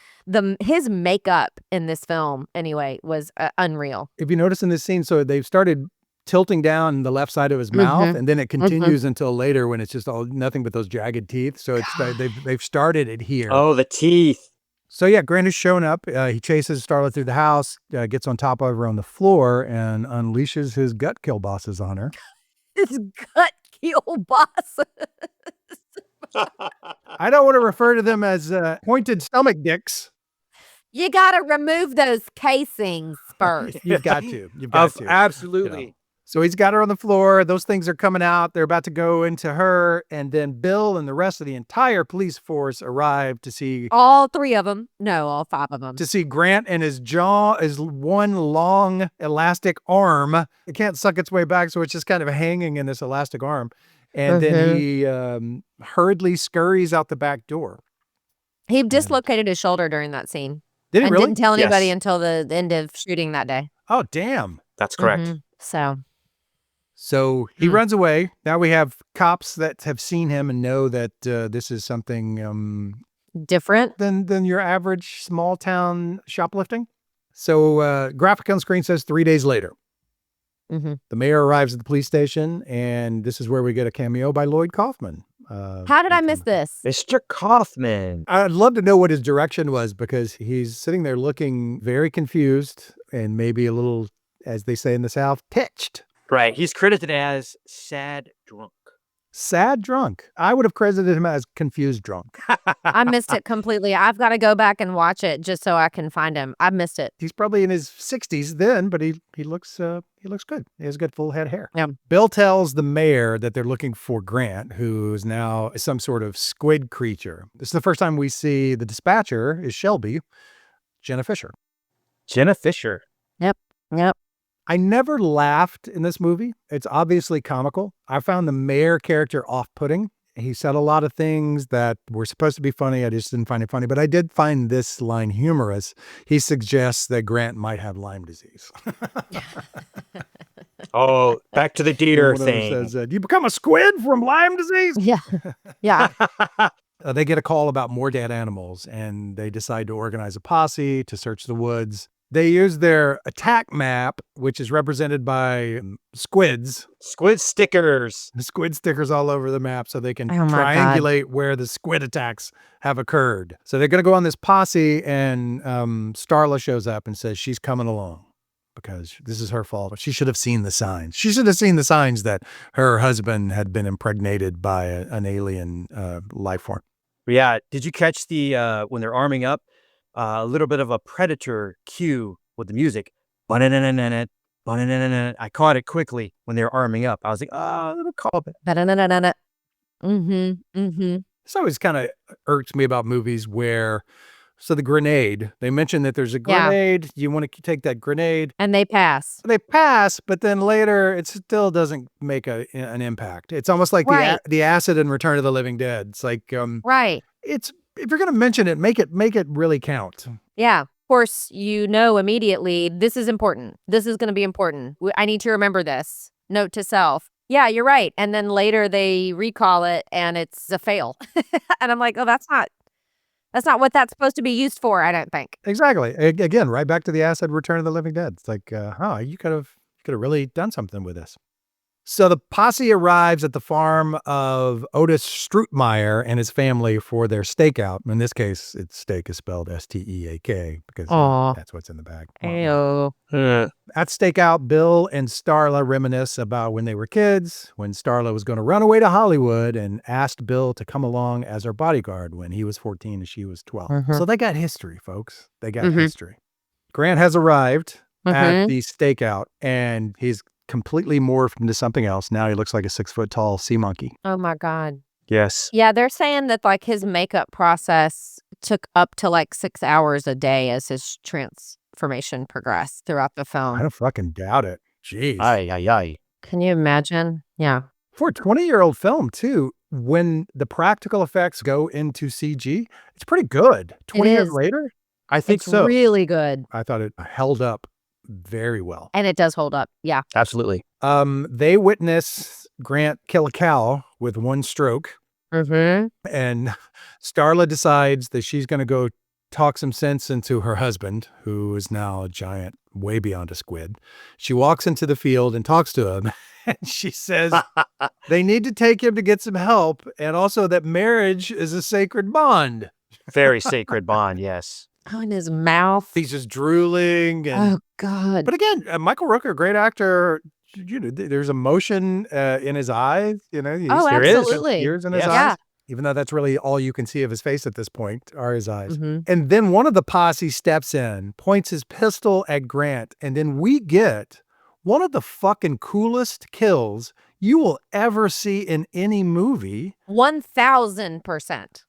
his makeup in this film, anyway, was unreal. If you notice in this scene, so they've started tilting down the left side of his mouth, and then it continues until later when it's just nothing but those jagged teeth. So it's they've started it here. Oh, the teeth. So yeah, Grant has shown up. He chases Starla through the house, gets on top of her on the floor, and unleashes his gut kill bosses on her. His gut kill bosses. I don't want to refer to them as pointed stomach dicks. You got to remove those casings first. You've got to. You've got to. Absolutely. You know. So he's got her on the floor. Those things are coming out. They're about to go into her. And then Bill and the rest of the entire police force arrive to see... All three of them. No, all five of them. To see Grant and his jaw is one long elastic arm. It can't suck its way back, so it's just kind of hanging in this elastic arm. And then he hurriedly scurries out the back door. He dislocated his shoulder during that scene. Did he really? Didn't tell anybody until the end of shooting that day. Oh, damn. That's correct. So he runs away. Now we have cops that have seen him and know that this is something different than your average small town shoplifting. So graphic on screen says 3 days later. The mayor arrives at the police station, and this is where we get a cameo by Lloyd Kaufman. How did I miss this? Mr. Kaufman. I'd love to know what his direction was because he's sitting there looking very confused and maybe a little, as they say in the South, pitched. Right. He's credited as sad drunk. Sad drunk. I would have credited him as confused drunk. I missed it completely. I've got to go back and watch it just so I can find him. I missed it. He's probably in his 60s then, but he looks good. He has good full head of hair. Yeah. Bill tells the mayor that they're looking for Grant, who's now some sort of squid creature. This is the first time we see the dispatcher is Shelby, Jenna Fisher. Jenna Fisher. Yep. I never laughed in this movie. It's obviously comical. I found the mayor character off-putting. He said a lot of things that were supposed to be funny. I just didn't find it funny, but I did find this line humorous. He suggests that Grant might have Lyme disease. Oh, back to the deer One of them thing. says, do you become a squid from Lyme disease? Yeah. They get a call about more dead animals, and they decide to organize a posse to search the woods. They use their attack map, which is represented by squids. Squid stickers. The squid stickers all over the map so they can Oh my God. triangulate where the squid attacks have occurred. So they're going to go on this posse, and Starla shows up and says she's coming along because this is her fault. She should have seen the signs. She should have seen the signs that her husband had been impregnated by an alien life form. Yeah. Did you catch the when they're arming up? A little bit of a Predator cue with the music. I caught it quickly when they were arming up. I was like, little callback. This always kind of irks me about movies where, so the grenade, they mentioned that there's a Yeah. grenade. You want to take that grenade. And they pass. They pass, but then later it still doesn't make an impact. It's almost like Right. the acid in Return of the Living Dead. It's like, Right. it's, if you're going to mention it, make it really count. Yeah. Of course, you know immediately, this is important. This is going to be important. I need to remember this. Note to self. Yeah, you're right. And then later they recall it and it's a fail. And I'm like, oh, that's not what that's supposed to be used for, I don't think. Exactly. Again, right back to the acid Return of the Living Dead. It's like, you could have really done something with this. So the posse arrives at the farm of Otis Strootmeyer and his family for their stakeout. In this case, steak is spelled S-T-E-A-K because Aw. that's what's in the bag. Ayo. At stakeout, Bill and Starla reminisce about when they were kids, when Starla was going to run away to Hollywood and asked Bill to come along as her bodyguard when he was 14 and she was 12. So they got history, folks. They got history. Grant has arrived at the stakeout and he's completely morphed into something else. Now he looks like a 6-foot-tall sea monkey. Oh my God. Yes. Yeah, they're saying that like his makeup process took up to like 6 hours a day as his transformation progressed throughout the I film. don't fucking doubt it. Jeez. Aye. Can you imagine? Yeah. For a 20-year-old film, too, when the practical effects go into CG, it's pretty good. 20 years is. later, I think It's so. really good. I thought it held up very well. And it does hold up. Yeah. Absolutely. They witness Grant kill a cow with one stroke, Mm-hmm. and Starla decides that she's going to go talk some sense into her husband, who is now a giant, way beyond a squid. She walks into the field and talks to him, and she says they need to take him to get some help, and also that marriage is a sacred bond. Very sacred bond, yes. Oh, in his mouth. He's just drooling. And, Oh, God. but again, Michael Rooker, great actor. You know, there's emotion in his eyes. You know, Oh, there is. absolutely. tears in his Yes. eyes. Yeah. Even though that's really all you can see of his face at this point are his eyes. Mm-hmm. And then one of the posse steps in, points his pistol at Grant, and then we get one of the fucking coolest kills you will ever see in any movie. 1,000%.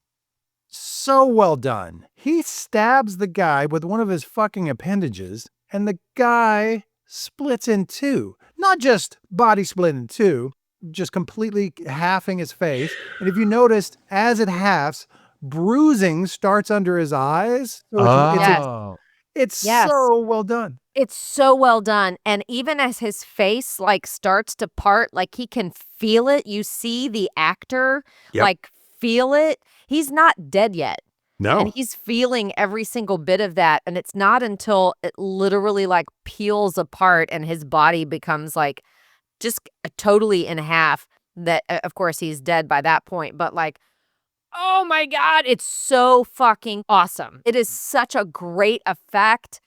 So well done. He stabs the guy with one of his fucking appendages, and the guy splits in two. Not just body split in two, just completely halving his face. And if you noticed, as it halves, bruising starts under his eyes. So Yes. it's Yes. so well done. It's so well done. And even as his face like starts to part, like he can feel it. You see the actor like feel it. He's not dead yet. No. And he's feeling every single bit of that. And it's not until it literally like peels apart and his body becomes like just totally in half that, of course, he's dead by that point. But like, oh my God, it's so fucking awesome. It is such a great effect.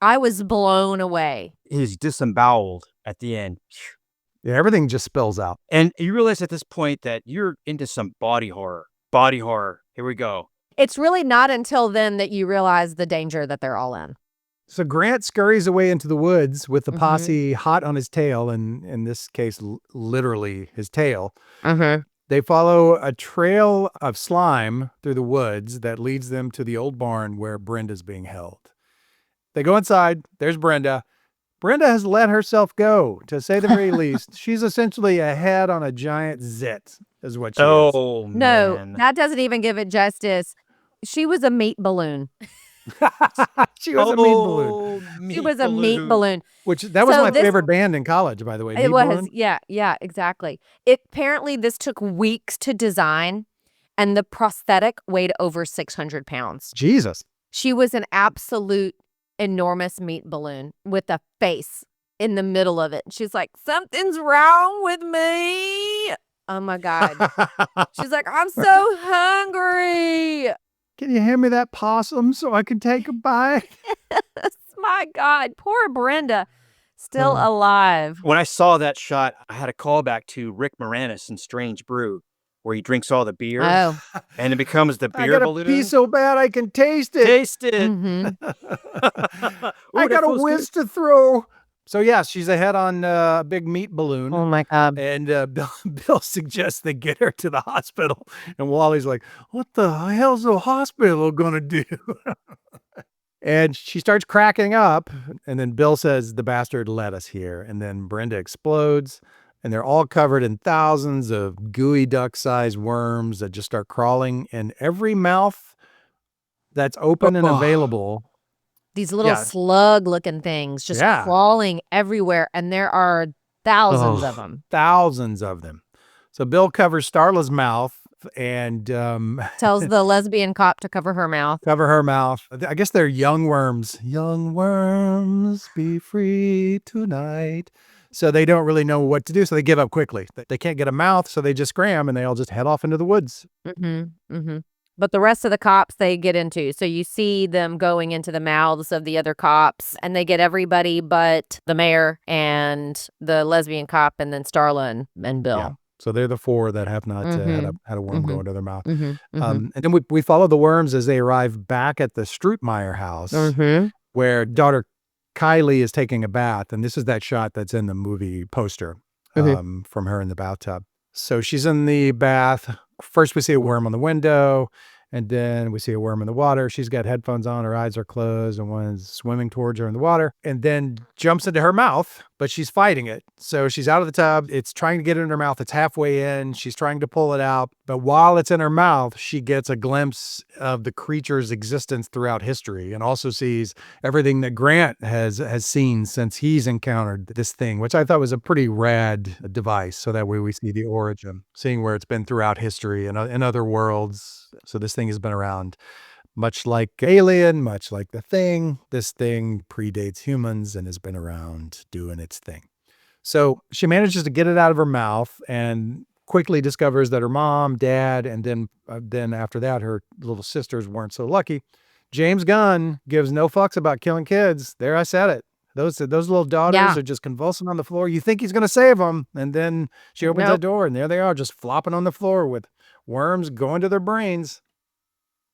I was blown away. He's disemboweled at the end. Yeah, everything just spills out. And you realize at this point that you're into some body horror. Body horror. Here we go. It's really not until then that you realize the danger that they're all in. So Grant scurries away into the woods with the posse hot on his tail, and in this case, literally his tail. They follow a trail of slime through the woods that leads them to the old barn where Brenda's being held. They go inside. There's Brenda. Brenda has let herself go, to say the very least. She's essentially a head on a giant zit, is what she is. Oh, No, man. that doesn't even give it justice. She was a meat balloon. She was a meat balloon. She was a meat balloon. Which, that was So my this- favorite band in college, by the way. It Meat was, Balloon. yeah, exactly. Apparently, this took weeks to design, and the prosthetic weighed over 600 pounds. Jesus. She was an absolute enormous meat balloon with a face in the middle of it. She's like, something's wrong with me. Oh my God. She's like, I'm so hungry. Can you hand me that possum so I can take a bite? My God. Poor Brenda. Still alive. When I saw that shot, I had a callback to Rick Moranis in Strange Brew, where he drinks all the beer Oh. and it becomes the I beer got a balloon. pee so bad I can taste it. Taste it. Mhm. I got a whiz to throw. So yeah, she's a head on a big meat balloon. Oh my God. And Bill suggests they get her to the hospital. And Wally's like, what the hell's the hospital going to do? And she starts cracking up. And then Bill says, the bastard led us here. And then Brenda explodes. And they're all covered in thousands of gooey duck-sized worms that just start crawling in every mouth that's open and available. These little Yeah. slug-looking things just Yeah. crawling everywhere. And there are thousands of them. Thousands of them. So Bill covers Starla's mouth and Tells the lesbian cop to cover her mouth. cover her mouth. I guess they're young worms. Young worms, be free tonight. So they don't really know what to do, so they give up quickly. They can't get a mouth, so they just scram, and they all just head off into the woods. But the rest of the cops they get into. So you see them going into the mouths of the other cops, and they get everybody but the mayor and the lesbian cop, and then Starla and Bill. Yeah. So they're the four that have not had a worm go into their mouth. Mhm. And then we follow the worms as they arrive back at the Strootmeyer house, where daughter Kylie is taking a bath. And this is that shot that's in the movie poster from her in the bathtub. So she's in the bath. First, we see a worm on the window, and then we see a worm in the water. She's got headphones on, her eyes are closed, and one's swimming towards her in the water, and then jumps into her mouth, but she's fighting it. So she's out of the tub. It's trying to get in her mouth. It's halfway in. She's trying to pull it out, but while it's in her mouth, she gets a glimpse of the creature's existence throughout history, and also sees everything that Grant has seen since he's encountered this thing, which I thought was a pretty rad device. So that way we see the origin, seeing where it's been throughout history and in other worlds. So this thing has been around, much like Alien, much like The Thing. This thing predates humans and has been around doing its thing. So she manages to get it out of her mouth and quickly discovers that her mom, dad, and then after that, her little sisters weren't so lucky. James Gunn gives no fucks about killing kids. There, I said it. Those little daughters are just convulsing on the floor. You think he's going to save them. And then she opens the door and there they are just flopping on the floor with worms going to their brains.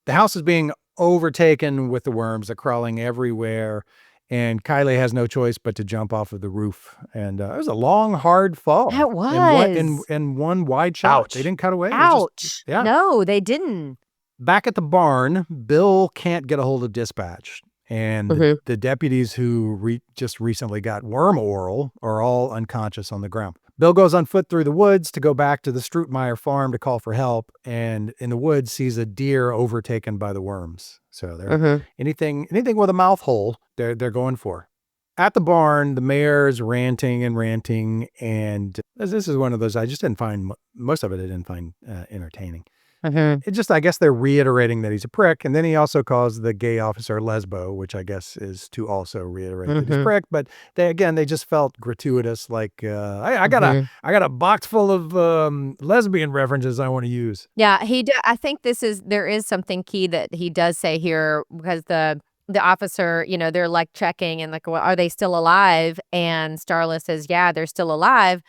The house is being overtaken with the worms. They're crawling everywhere. And Kylie has no choice but to jump off of the roof. And it was a long, hard fall. It was. In one wide shot. Ouch. They didn't cut away. They Ouch. just- yeah. No, they didn't. Back at the barn, Bill can't get a hold of dispatch. And the deputies who just recently got worm oral are all unconscious on the ground. Bill goes on foot through the woods to go back to the Strootmeyer farm to call for help. And in the woods, sees a deer overtaken by the worms. So they're anything with a mouth hole, they're going for. At the barn, the mayor's ranting. And this is one of those I just didn't find, most of it I didn't find entertaining. It just, I guess they're reiterating that he's a prick. And then he also calls the gay officer lesbo, which I guess is to also reiterate that he's a prick. But they just felt gratuitous. Like, I got a box full of lesbian references I want to use. Yeah, I think there is something key that he does say here, because the officer, they're like checking and like, well, are they still alive? And Starla says, yeah, they're still alive.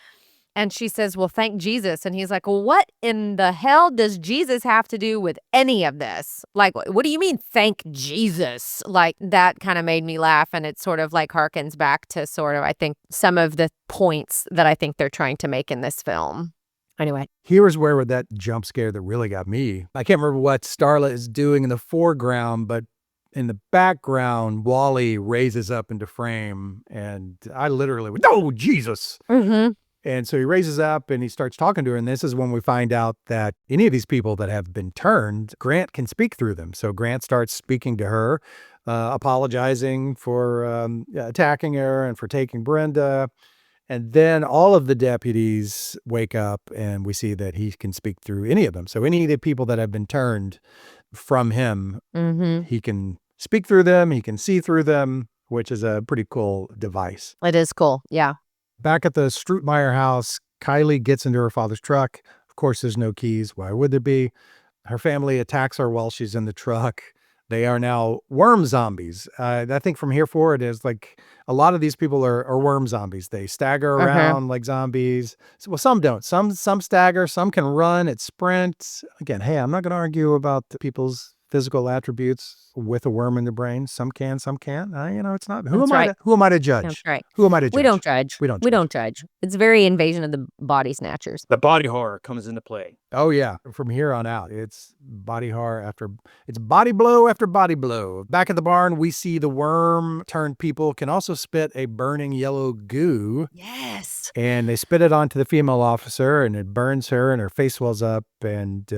And she says, well, thank Jesus. And he's like, well, what in the hell does Jesus have to do with any of this? Like, what do you mean, thank Jesus? Like, that kind of made me laugh. And it sort of like harkens back to sort of, I think, some of the points that I think they're trying to make in this film. Anyway. Here's where that jump scare that really got me. I can't remember what Starla is doing in the foreground, but in the background, Wally raises up into frame. And I literally went, oh, Jesus. And so he raises up and he starts talking to her. And this is when we find out that any of these people that have been turned, Grant can speak through them. So Grant starts speaking to her, apologizing for attacking her and for taking Brenda. And then all of the deputies wake up and we see that he can speak through any of them. So any of the people that have been turned from him, he can speak through them. He can see through them, which is a pretty cool device. It is cool. Yeah. Back at the Strootmeyer house, Kylie gets into her father's truck. Of course, there's no keys. Why would there be? Her family attacks her while she's in the truck. They are now worm zombies. I think from here forward is like a lot of these people are worm zombies. They stagger around like zombies. So, well, some don't. Some stagger. Some can run at sprint. Again, hey, I'm not going to argue about the people's physical attributes with a worm in the brain. Some can, some can't. It's not. Who am I to judge? That's right. Who am I to judge? We don't judge. We don't judge. It's very Invasion of the Body Snatchers. The body horror comes into play. Oh yeah. From here on out, it's body horror it's body blow after body blow. Back at the barn, we see the worm turned people can also spit a burning yellow goo. Yes. And they spit it onto the female officer and it burns her and her face swells up and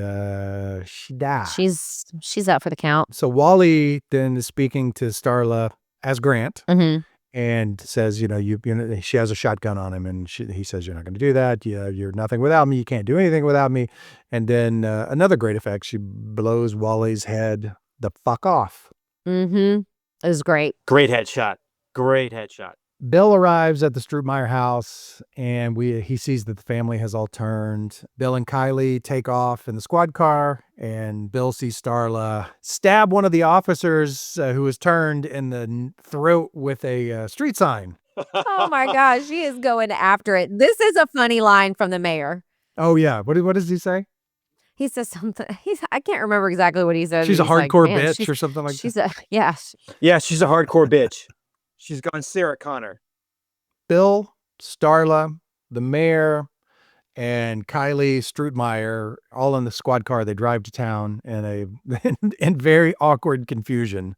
she dies. She's out for the count. So Wally then is speaking to Starla as Grant. And says, she has a shotgun on him, and he says, "You're not going to do that. You're nothing without me. You can't do anything without me." And then another great effect: she blows Wally's head the fuck off. It was great. Great headshot. Great headshot. Bill arrives at the Strootmeyer house, and he sees that the family has all turned. Bill and Kylie take off in the squad car, and Bill sees Starla stab one of the officers who was turned in the throat with a street sign. Oh my gosh, she is going after it. This is a funny line from the mayor. Oh yeah, what does he say? He says something. I can't remember exactly what he says. She's a hardcore bitch or something like that. Yeah, she's a hardcore bitch. She's gone Sarah Connor. Bill, Starla, the mayor, and Kylie Strootmeyer, all in the squad car. They drive to town in very awkward confusion.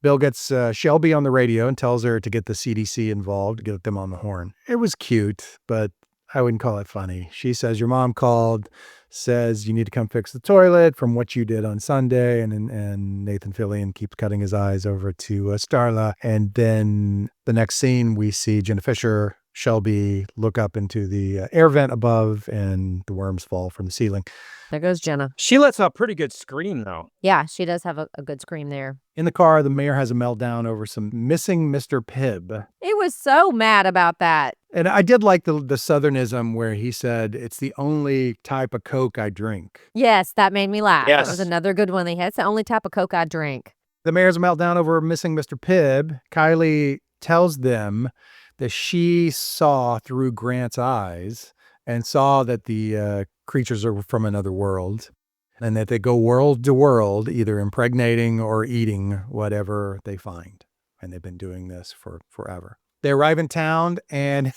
Bill gets Shelby on the radio and tells her to get the CDC involved, get them on the horn. It was cute, but I wouldn't call it funny. She says, your mom called, says you need to come fix the toilet from what you did on Sunday. And Nathan Fillion keeps cutting his eyes over to Starla. And then the next scene, we see Jenna Fisher, Shelby look up into the air vent above and the worms fall from the ceiling. There goes Jenna. She lets out a pretty good scream, though. Yeah, she does have a good scream there. In the car, the mayor has a meltdown over some missing Mr. Pibb. He was so mad about that. And I did like the Southernism where he said, it's the only type of Coke I drink. Yes, that made me laugh. Yes. That was another good one they had. It's the only type of Coke I drink. The mayor's a meltdown over missing Mr. Pibb. Kylie tells them that she saw through Grant's eyes and saw that the creatures are from another world and that they go world to world, either impregnating or eating whatever they find. And they've been doing this for forever. They arrive in town and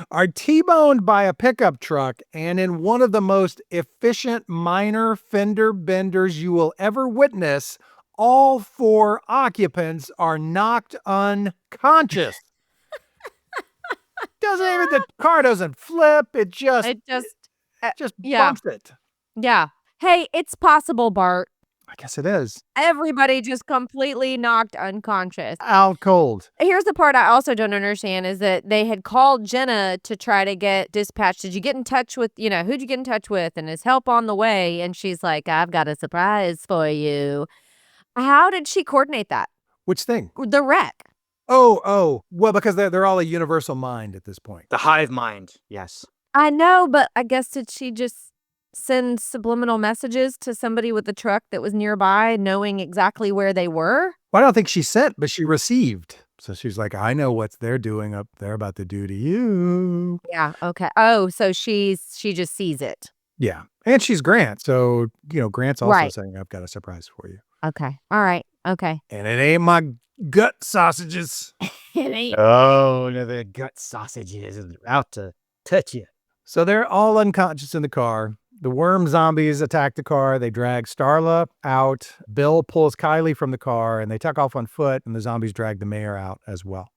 are T-boned by a pickup truck, and in one of the most efficient minor fender benders you will ever witness, all four occupants are knocked unconscious. The car doesn't flip. It just yeah. bumps it. Yeah. Hey, it's possible, Bart. I guess it is. Everybody just completely knocked unconscious. Out cold. Here's the part I also don't understand is that they had called Jenna to try to get dispatched. Did you get in touch with, who'd you get in touch with? And is help on the way? And she's like, I've got a surprise for you. How did she coordinate that? Which thing? The wreck. Oh. Well, because they're all a universal mind at this point. The hive mind. Yes. I know, but I guess did she just send subliminal messages to somebody with the truck that was nearby, knowing exactly where they were? Well, I don't think she sent, but she received. So she's like, I know what they're doing up there about to do to you. Yeah. Okay. Oh, so she just sees it. Yeah. And she's Grant. So, Grant's also Right. saying, I've got a surprise for you. Okay. All right. Okay. And it ain't my gut sausages. It ain't. Oh, no, the gut sausages is out to touch you. So they're all unconscious in the car. The worm zombies attack the car. They drag Starla out. Bill pulls Kylie from the car, and they tuck off on foot, and the zombies drag the mayor out as well.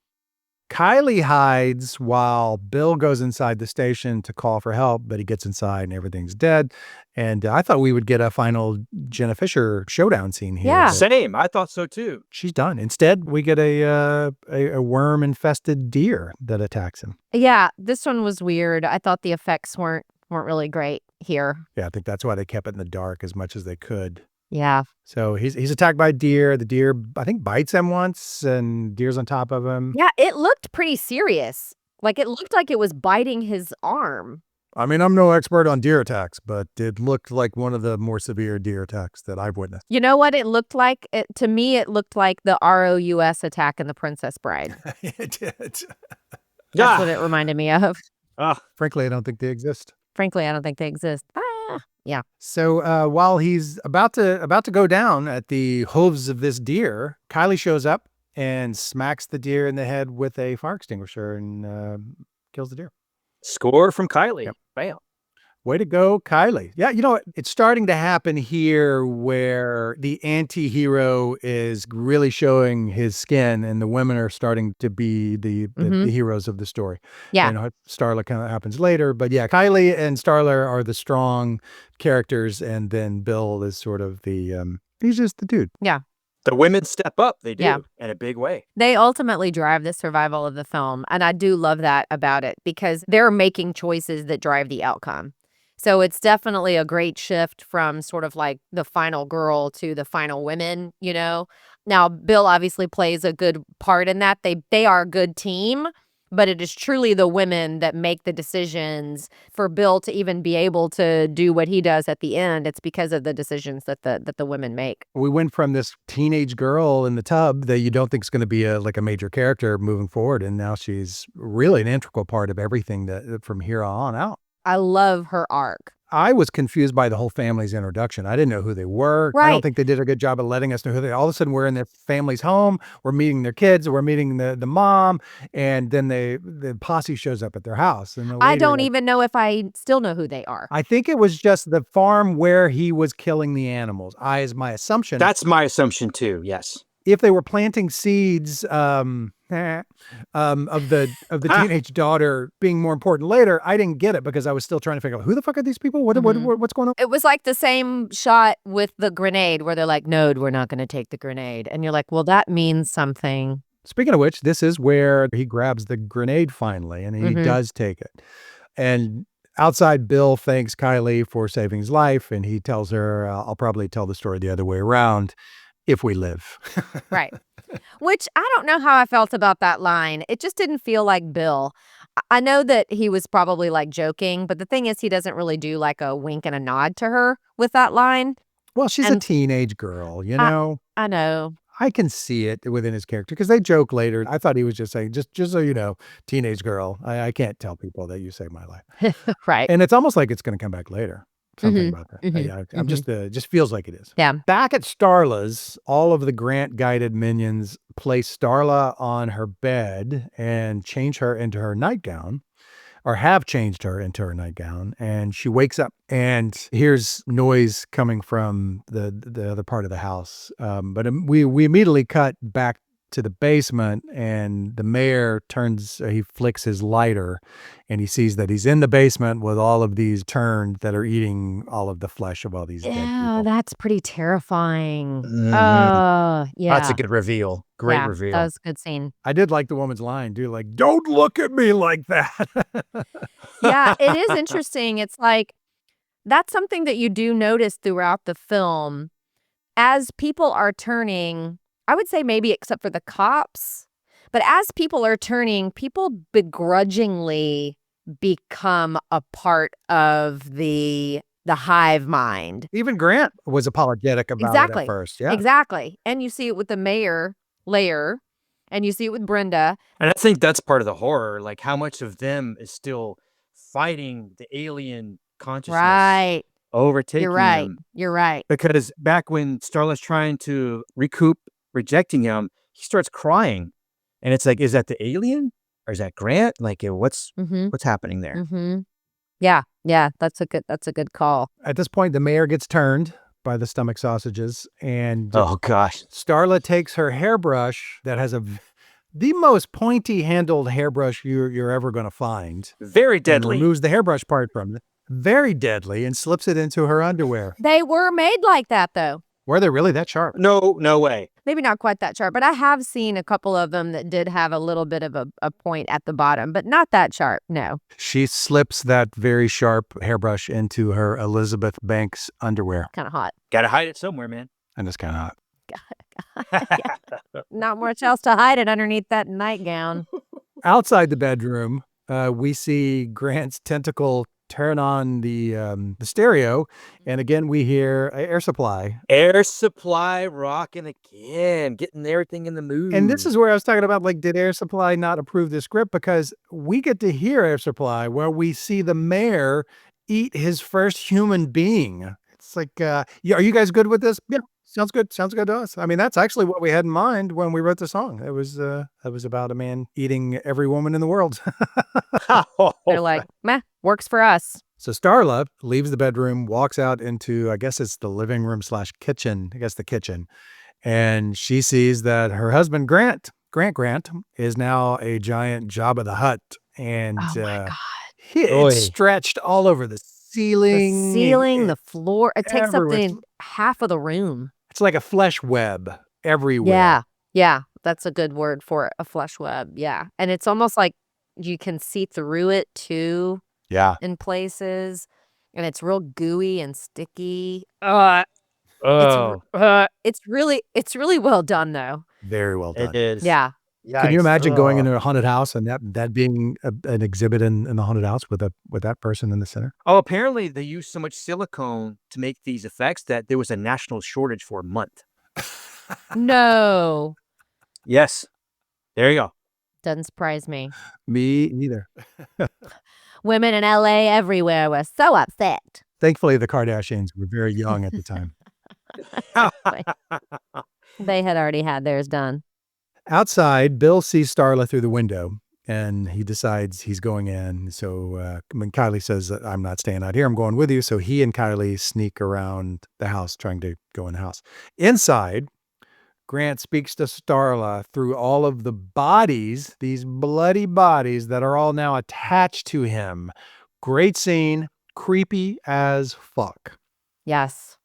Kylie hides while Bill goes inside the station to call for help, but he gets inside and everything's dead. And I thought we would get a final Jenna Fisher showdown scene here. Yeah. but Same. I thought so too. She's done. Instead, we get a worm-infested deer that attacks him. Yeah. This one was weird. I thought the effects weren't really great here. Yeah, I think that's why they kept it in the dark as much as they could. Yeah. So he's attacked by a deer. The deer, I think, bites him once, and deer's on top of him. Yeah. It looked pretty serious. Like it looked like it was biting his arm. I mean, I'm no expert on deer attacks, but it looked like one of the more severe deer attacks that I've witnessed. You know what it looked like? To me, it looked like the ROUS attack in The Princess Bride. It did. That's what it reminded me of. Frankly, I don't think they exist. Frankly, I don't think they exist. Yeah. So while he's about to go down at the hooves of this deer, Kylie shows up and smacks the deer in the head with a fire extinguisher and kills the deer. Score from Kylie. Yep. Bam. Way to go, Kylie. Yeah, it's starting to happen here where the anti-hero is really showing his skin and the women are starting to be the heroes of the story. Yeah. Starla kind of happens later, but yeah, Kylie and Starla are the strong characters, and then Bill is sort of he's just the dude. Yeah. The women step up. They do. Yeah. In a big way. They ultimately drive the survival of the film. And I do love that about it because they're making choices that drive the outcome. So it's definitely a great shift from sort of like the final girl to the final women, Now, Bill obviously plays a good part in that. They are a good team, but it is truly the women that make the decisions for Bill to even be able to do what he does at the end. It's because of the decisions that the women make. We went from this teenage girl in the tub that you don't think is going to be a major character moving forward, and now she's really an integral part of everything that from here on out. I love her arc. I was confused by the whole family's introduction. I didn't know who they were. Right. I don't think they did a good job of letting us know who they are. All of a sudden, we're in their family's home. We're meeting their kids. We're meeting the mom. And then the posse shows up at their house. And I don't even know if I still know who they are. I think it was just the farm where he was killing the animals. Is my assumption. That's my assumption too. Yes. If they were planting seeds of the teenage daughter being more important later, I didn't get it because I was still trying to figure out who the fuck are these people? What's going on? It was like the same shot with the grenade where they're like, no, we're not going to take the grenade. And you're like, well, that means something. Speaking of which, this is where he grabs the grenade finally, and he does take it. And outside, Bill thanks Kylie for saving his life, and he tells her, I'll probably tell the story the other way around if we live. Right. Which I don't know how I felt about that line. It just didn't feel like Bill. I know that he was probably like joking, but the thing is he doesn't really do like a wink and a nod to her with that line. Well, she's a teenage girl, I know. I can see it within his character because they joke later. I thought he was just saying, just so you know, teenage girl. I can't tell people that you saved my life. Right. And it's almost like it's going to come back later. Something about that. I'm just feels like it is. Yeah. Back at Starla's, all of the Grant-guided minions place Starla on her bed and change her into her nightgown, or have changed her into her nightgown. And she wakes up and hears noise coming from the other part of the house. But we immediately cut back to the basement, and the mayor he flicks his lighter, and he sees that he's in the basement with all of these turned that are eating all of the flesh of all these dead Yeah, people. that's pretty terrifying. That's Yeah. a good reveal. Great Yeah, reveal. that was a good scene. I did like the woman's line, dude, like, "Don't look at me like that." Yeah, it is interesting. It's like, that's something that you do notice throughout the film. As people are turning, I would say maybe except for the cops, but as people are turning, people begrudgingly become a part of the hive mind. Even Grant was apologetic about it at Exactly. first, yeah. Exactly. And you see it with the mayor layer, and you see it with Brenda. And I think that's part of the horror, like how much of them is still fighting the alien consciousness Right. overtaking You're right. them. You're right. Because back when Starla's trying to recoup rejecting him, he starts crying. And it's like, is that the alien? Or is that Grant? Like, what's happening there? Mm-hmm. Yeah. Yeah. That's a good call. At this point, the mayor gets turned by the stomach sausages, and Oh, gosh. Starla takes her hairbrush that has the most pointy-handled hairbrush you're ever going to find. Very And deadly. removes the hairbrush part from it. Very deadly, and slips it into her underwear. They were made like that, though. Were they really that sharp? No way. Maybe not quite that sharp, but I have seen a couple of them that did have a little bit of a point at the bottom, but not that sharp, no. She slips that very sharp hairbrush into her Elizabeth Banks underwear. Kind of hot. Gotta hide it somewhere, man. And it's kind of hot. Not much else to hide it underneath that nightgown. Outside the bedroom, we see Grant's tentacle turn on the stereo, and again we hear air supply. Air Supply rocking again, getting everything in the mood. And this is where I was talking about, like, did Air Supply not approve the script? Because we get to hear Air Supply where we see the mayor eat his first human being. It's like, are you guys good with this? Yeah, sounds good. Sounds good to us. I mean, that's actually what we had in mind when we wrote the song. It was about a man eating every woman in the world. They're like, meh, works for us. So Starla leaves the bedroom, walks out into, I guess it's the living room / kitchen, I guess the kitchen. And she sees that her husband, Grant, is now a giant Jabba the Hutt. And Oh my God. it's stretched all over the ceiling. The ceiling, the floor. It takes up everywhere. half of the room. It's like a flesh web everywhere. Yeah. Yeah. That's a good word for it. A flesh web. Yeah. And it's almost like you can see through it too Yeah. in places. And it's real gooey and sticky. It's really well done though. Very well done. It is. Yeah. Can you imagine going into a haunted house and that being an exhibit in the haunted house with that person in the center? Oh, apparently they used so much silicone to make these effects that there was a national shortage for a month. No. Yes. There you go. Doesn't surprise me. Me either. Women in LA everywhere were so upset. Thankfully, the Kardashians were very young at the time. They had already had theirs done. Outside, Bill sees Starla through the window, and he decides he's going in. So when Kylie says, I'm not staying out here, I'm going with you. So he and Kylie sneak around the house, trying to go in the house. Inside, Grant speaks to Starla through all of the bodies, these bloody bodies that are all now attached to him. Great scene, creepy as fuck. Yes.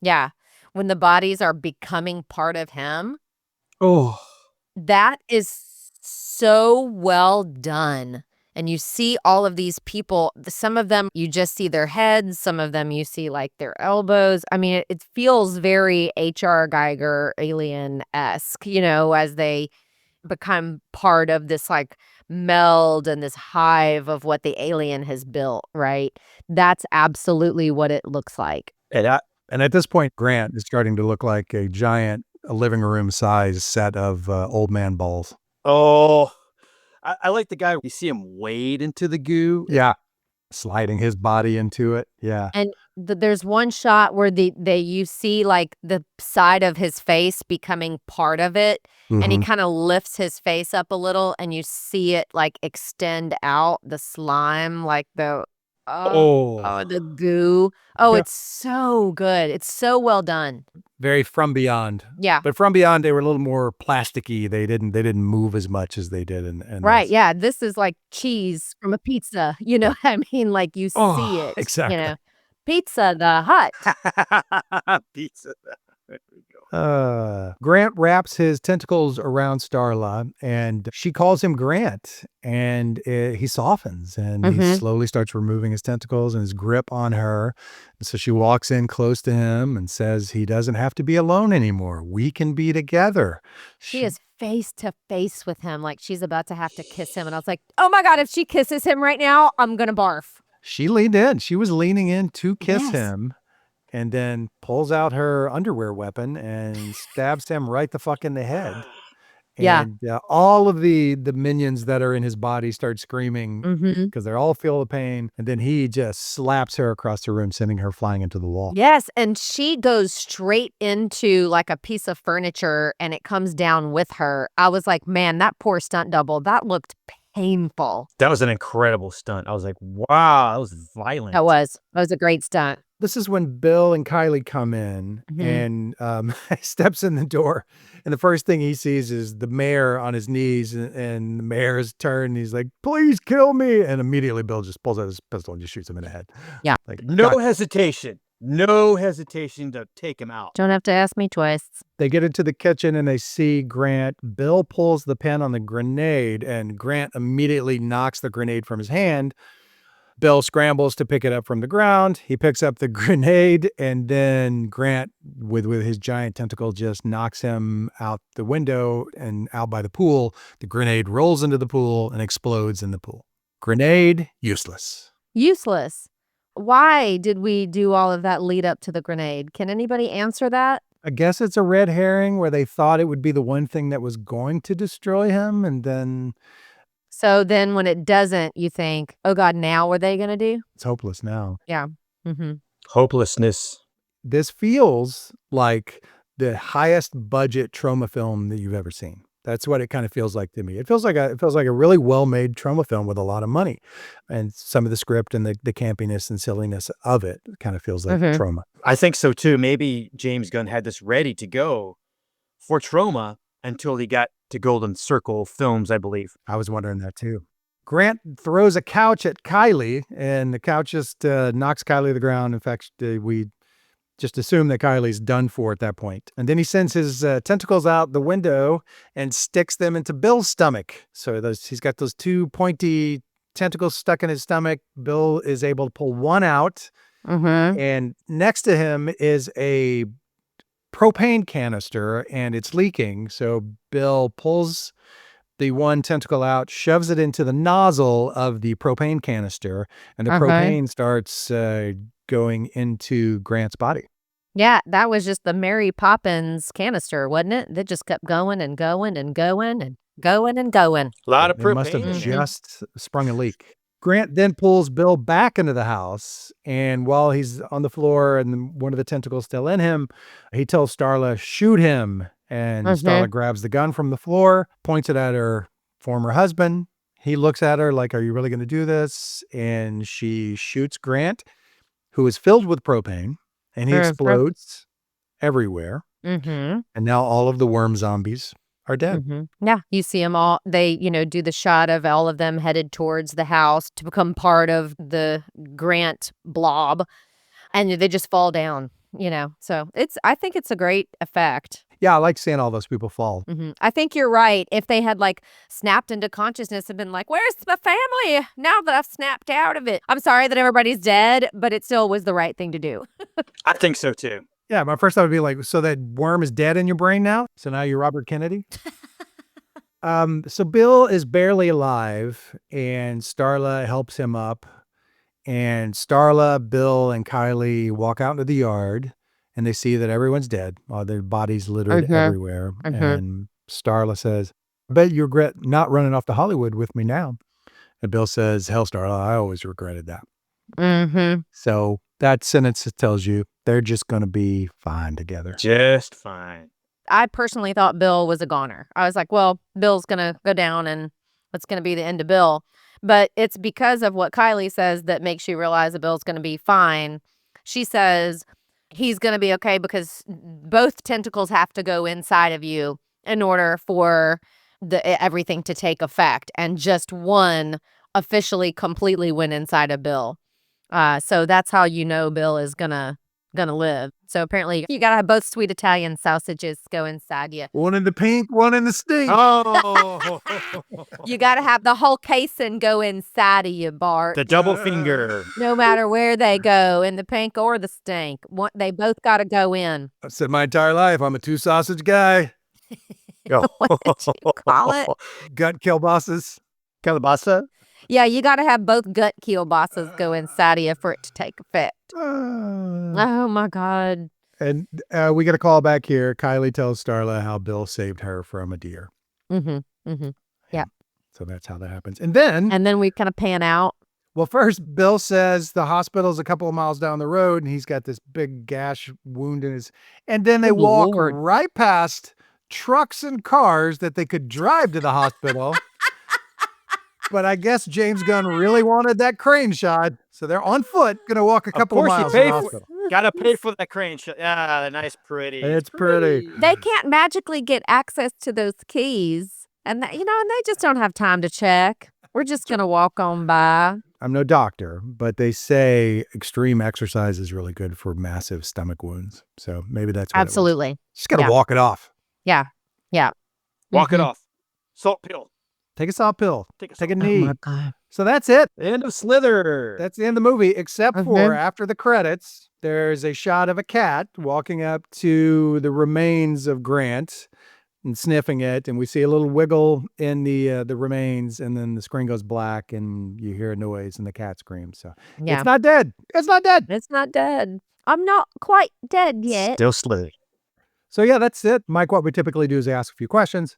Yeah. When the bodies are becoming part of him. Oh. That is so well done. And you see all of these people, some of them you just see their heads, some of them you see like their elbows. I mean, it feels very H.R. Geiger alien-esque, as they become part of this like meld and this hive of what the alien has built, right? That's absolutely what it looks like. And at this point, Grant is starting to look like a giant living room size set of old man balls. Oh, I like the guy. You see him wade into the goo. Yeah. Sliding his body into it. Yeah. And there's one shot where you see like the side of his face becoming part of it. Mm-hmm. And he kind of lifts his face up a little and you see it like extend out the slime, like Oh, the goo. Oh, Yeah. it's so good. It's so well done. Very From Beyond. Yeah. But From Beyond, they were a little more plasticky. They didn't move as much as they did in Right. this. Yeah. This is like cheese from a pizza. You know what I mean? Like you see it. Exactly. You know, Pizza the Hut. Pizza. There we go. Grant wraps his tentacles around Starla, and she calls him Grant, and he softens, and he slowly starts removing his tentacles and his grip on her. And so she walks in close to him and says he doesn't have to be alone anymore. We can be together. She is face to face with him, like she's about to have to kiss him. And I was like, oh my God, if she kisses him right now, I'm going to barf. She leaned in. She was leaning in to kiss Yes. him. And then pulls out her underwear weapon and stabs him right the fuck in the head. Yeah. And all of the minions that are in his body start screaming because they all feel the pain. And then he just slaps her across the room, sending her flying into the wall. Yes. And she goes straight into like a piece of furniture and it comes down with her. I was like, man, that poor stunt double, that looked painful. That was an incredible stunt. I was like, wow, that was violent. That was a great stunt. This is when Bill and Kylie come in and he steps in the door. And the first thing he sees is the mayor on his knees and the mayor's turned. And he's like, please kill me. And immediately Bill just pulls out his pistol and just shoots him in the head. Yeah. Like, No God. hesitation. No hesitation to take him out. Don't have to ask me twice. They get into the kitchen and they see Grant. Bill pulls the pin on the grenade and Grant immediately knocks the grenade from his hand. Bill scrambles to pick it up from the ground. He picks up the grenade and then Grant, with his giant tentacle, just knocks him out the window and out by the pool. The grenade rolls into the pool and explodes in the pool. Grenade, useless. Useless. Why did we do all of that lead up to the grenade? Can anybody answer that? I guess it's a red herring where they thought it would be the one thing that was going to destroy him. And then So then when it doesn't, you think, oh God, now what are they going to do? it's hopeless now. Yeah. Mm-hmm. Hopelessness. This feels like the highest budget trauma film that you've ever seen. That's what it kind of feels like to me. It feels like a really well-made trauma film with a lot of money. And some of the script and the campiness and silliness of it kind of feels like trauma. I think so too. Maybe James Gunn had this ready to go for trauma until he got to Golden Circle Films, I believe. I was wondering that too. Grant throws a couch at Kylie, and the couch just knocks Kylie to the ground. In fact, we just assume that Kylie's done for at that point. And then he sends his tentacles out the window and sticks them into Bill's stomach. So he's got those two pointy tentacles stuck in his stomach. Bill is able to pull one out. And next to him is a propane canister and it's leaking. So Bill pulls the one tentacle out, shoves it into the nozzle of the propane canister, and the propane starts going into Grant's body. Yeah, that was just the Mary Poppins canister, wasn't it? That just kept going and going and going and going and going. A lot of It must have propane. just sprung a leak. Grant then pulls Bill back into the house, and while he's on the floor and one of the tentacles still in him, he tells Starla, shoot him. And Starla grabs the gun from the floor, points it at her former husband. He looks at her like, are you really going to do this? And she shoots Grant, who is filled with propane, and he explodes everywhere. And now all of the worm zombies are dead. Yeah, you see them all. They, do the shot of all of them headed towards the house to become part of the Grant blob, and they just fall down. So I think it's a great effect. Yeah, I like seeing all those people fall. I think you're right. If they had snapped into consciousness and been like, where's the family now that I've snapped out of it? I'm sorry that everybody's dead, but it still was the right thing to do. I think so too. Yeah, my first thought would be like, so that worm is dead in your brain now? So now you're Robert Kennedy? So Bill is barely alive, and Starla helps him up. And Starla, Bill, and Kylie walk out into the yard, and they see that everyone's dead. All their bodies littered everywhere. And Starla says, I bet you regret not running off to Hollywood with me now. And Bill says, hell, Starla, I always regretted that. So that sentence tells you they're just going to be fine together. Just fine. I personally thought Bill was a goner. I was like, well, Bill's going to go down and it's going to be the end of Bill. But it's because of what Kylie says that makes you realize that Bill's going to be fine. She says he's going to be okay because both tentacles have to go inside of you in order for everything to take effect. And just one officially completely went inside of Bill. So that's how you know Bill is gonna live. So apparently you gotta have both sweet Italian sausages go inside you. One in the pink, one in the stink. Oh, You gotta have the whole casing go inside of you, Bart. the double finger. No matter where they go, in the pink or the stink, they both gotta go in. I've said my entire life, I'm a 2 sausage guy. What did you call it? Gut kielbasa's. Calabasa? Yeah, you gotta have both gut kielbasa's go inside of you for it to take effect. Uh, Oh my God. and we get a call back here. Kylie tells Starla how Bill saved her from a deer. Mm-hmm. Mm-hmm. Yeah. So that's how that happens. And then we kind of pan out. well, first, Bill says the hospital's a couple of miles down the road, and he's got this big gash wound in his. And then they Good walk Lord. right past trucks and cars that they could drive to the hospital. But I guess James Gunn really wanted that crane shot, so they're on foot, going to walk a couple of course you miles to the pay for hospital. Gotta pay for that crane shot. Yeah, nice, pretty. It's pretty. They can't magically get access to those keys. And, and they just don't have time to check. We're just going to walk on by. I'm no doctor, but they say extreme exercise is really good for massive stomach wounds. So maybe that's what Absolutely. It was. Just got to Yeah. walk it off. Yeah. Yeah. Walk it Mhm. off. Salt pill. Take a salt pill. Take a Take a salt knee. Oh my God. So that's it. End of Slither. That's the end of the movie, except for Mhm. after the credits, there's a shot of a cat walking up to the remains of Grant and sniffing it, and we see a little wiggle in the remains, and then the screen goes black, and you hear a noise, and the cat screams. So Yeah. it's not dead. It's not dead. It's not dead. I'm not quite dead yet. Still Slither. So yeah, that's it. Mike, what we typically do is ask a few questions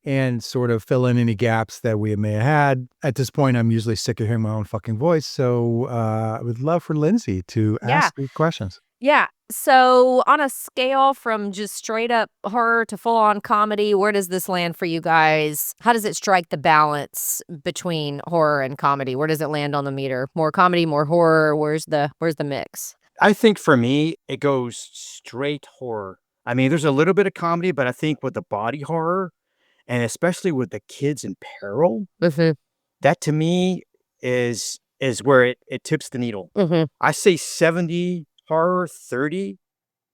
and sort of fill in any gaps that we may have had. At this point, I'm usually sick of hearing my own fucking voice, so I would love for Lindsay to ask these questions. Yeah. So on a scale from just straight up horror to full on comedy, where does this land for you guys? How does it strike the balance between horror and comedy? Where does it land on the meter? More comedy, more horror? Where's the mix? I think for me, it goes straight horror. I mean, there's a little bit of comedy, but I think with the body horror, and especially with the kids in peril, that to me is where it tips the needle. I say 70 horror, 30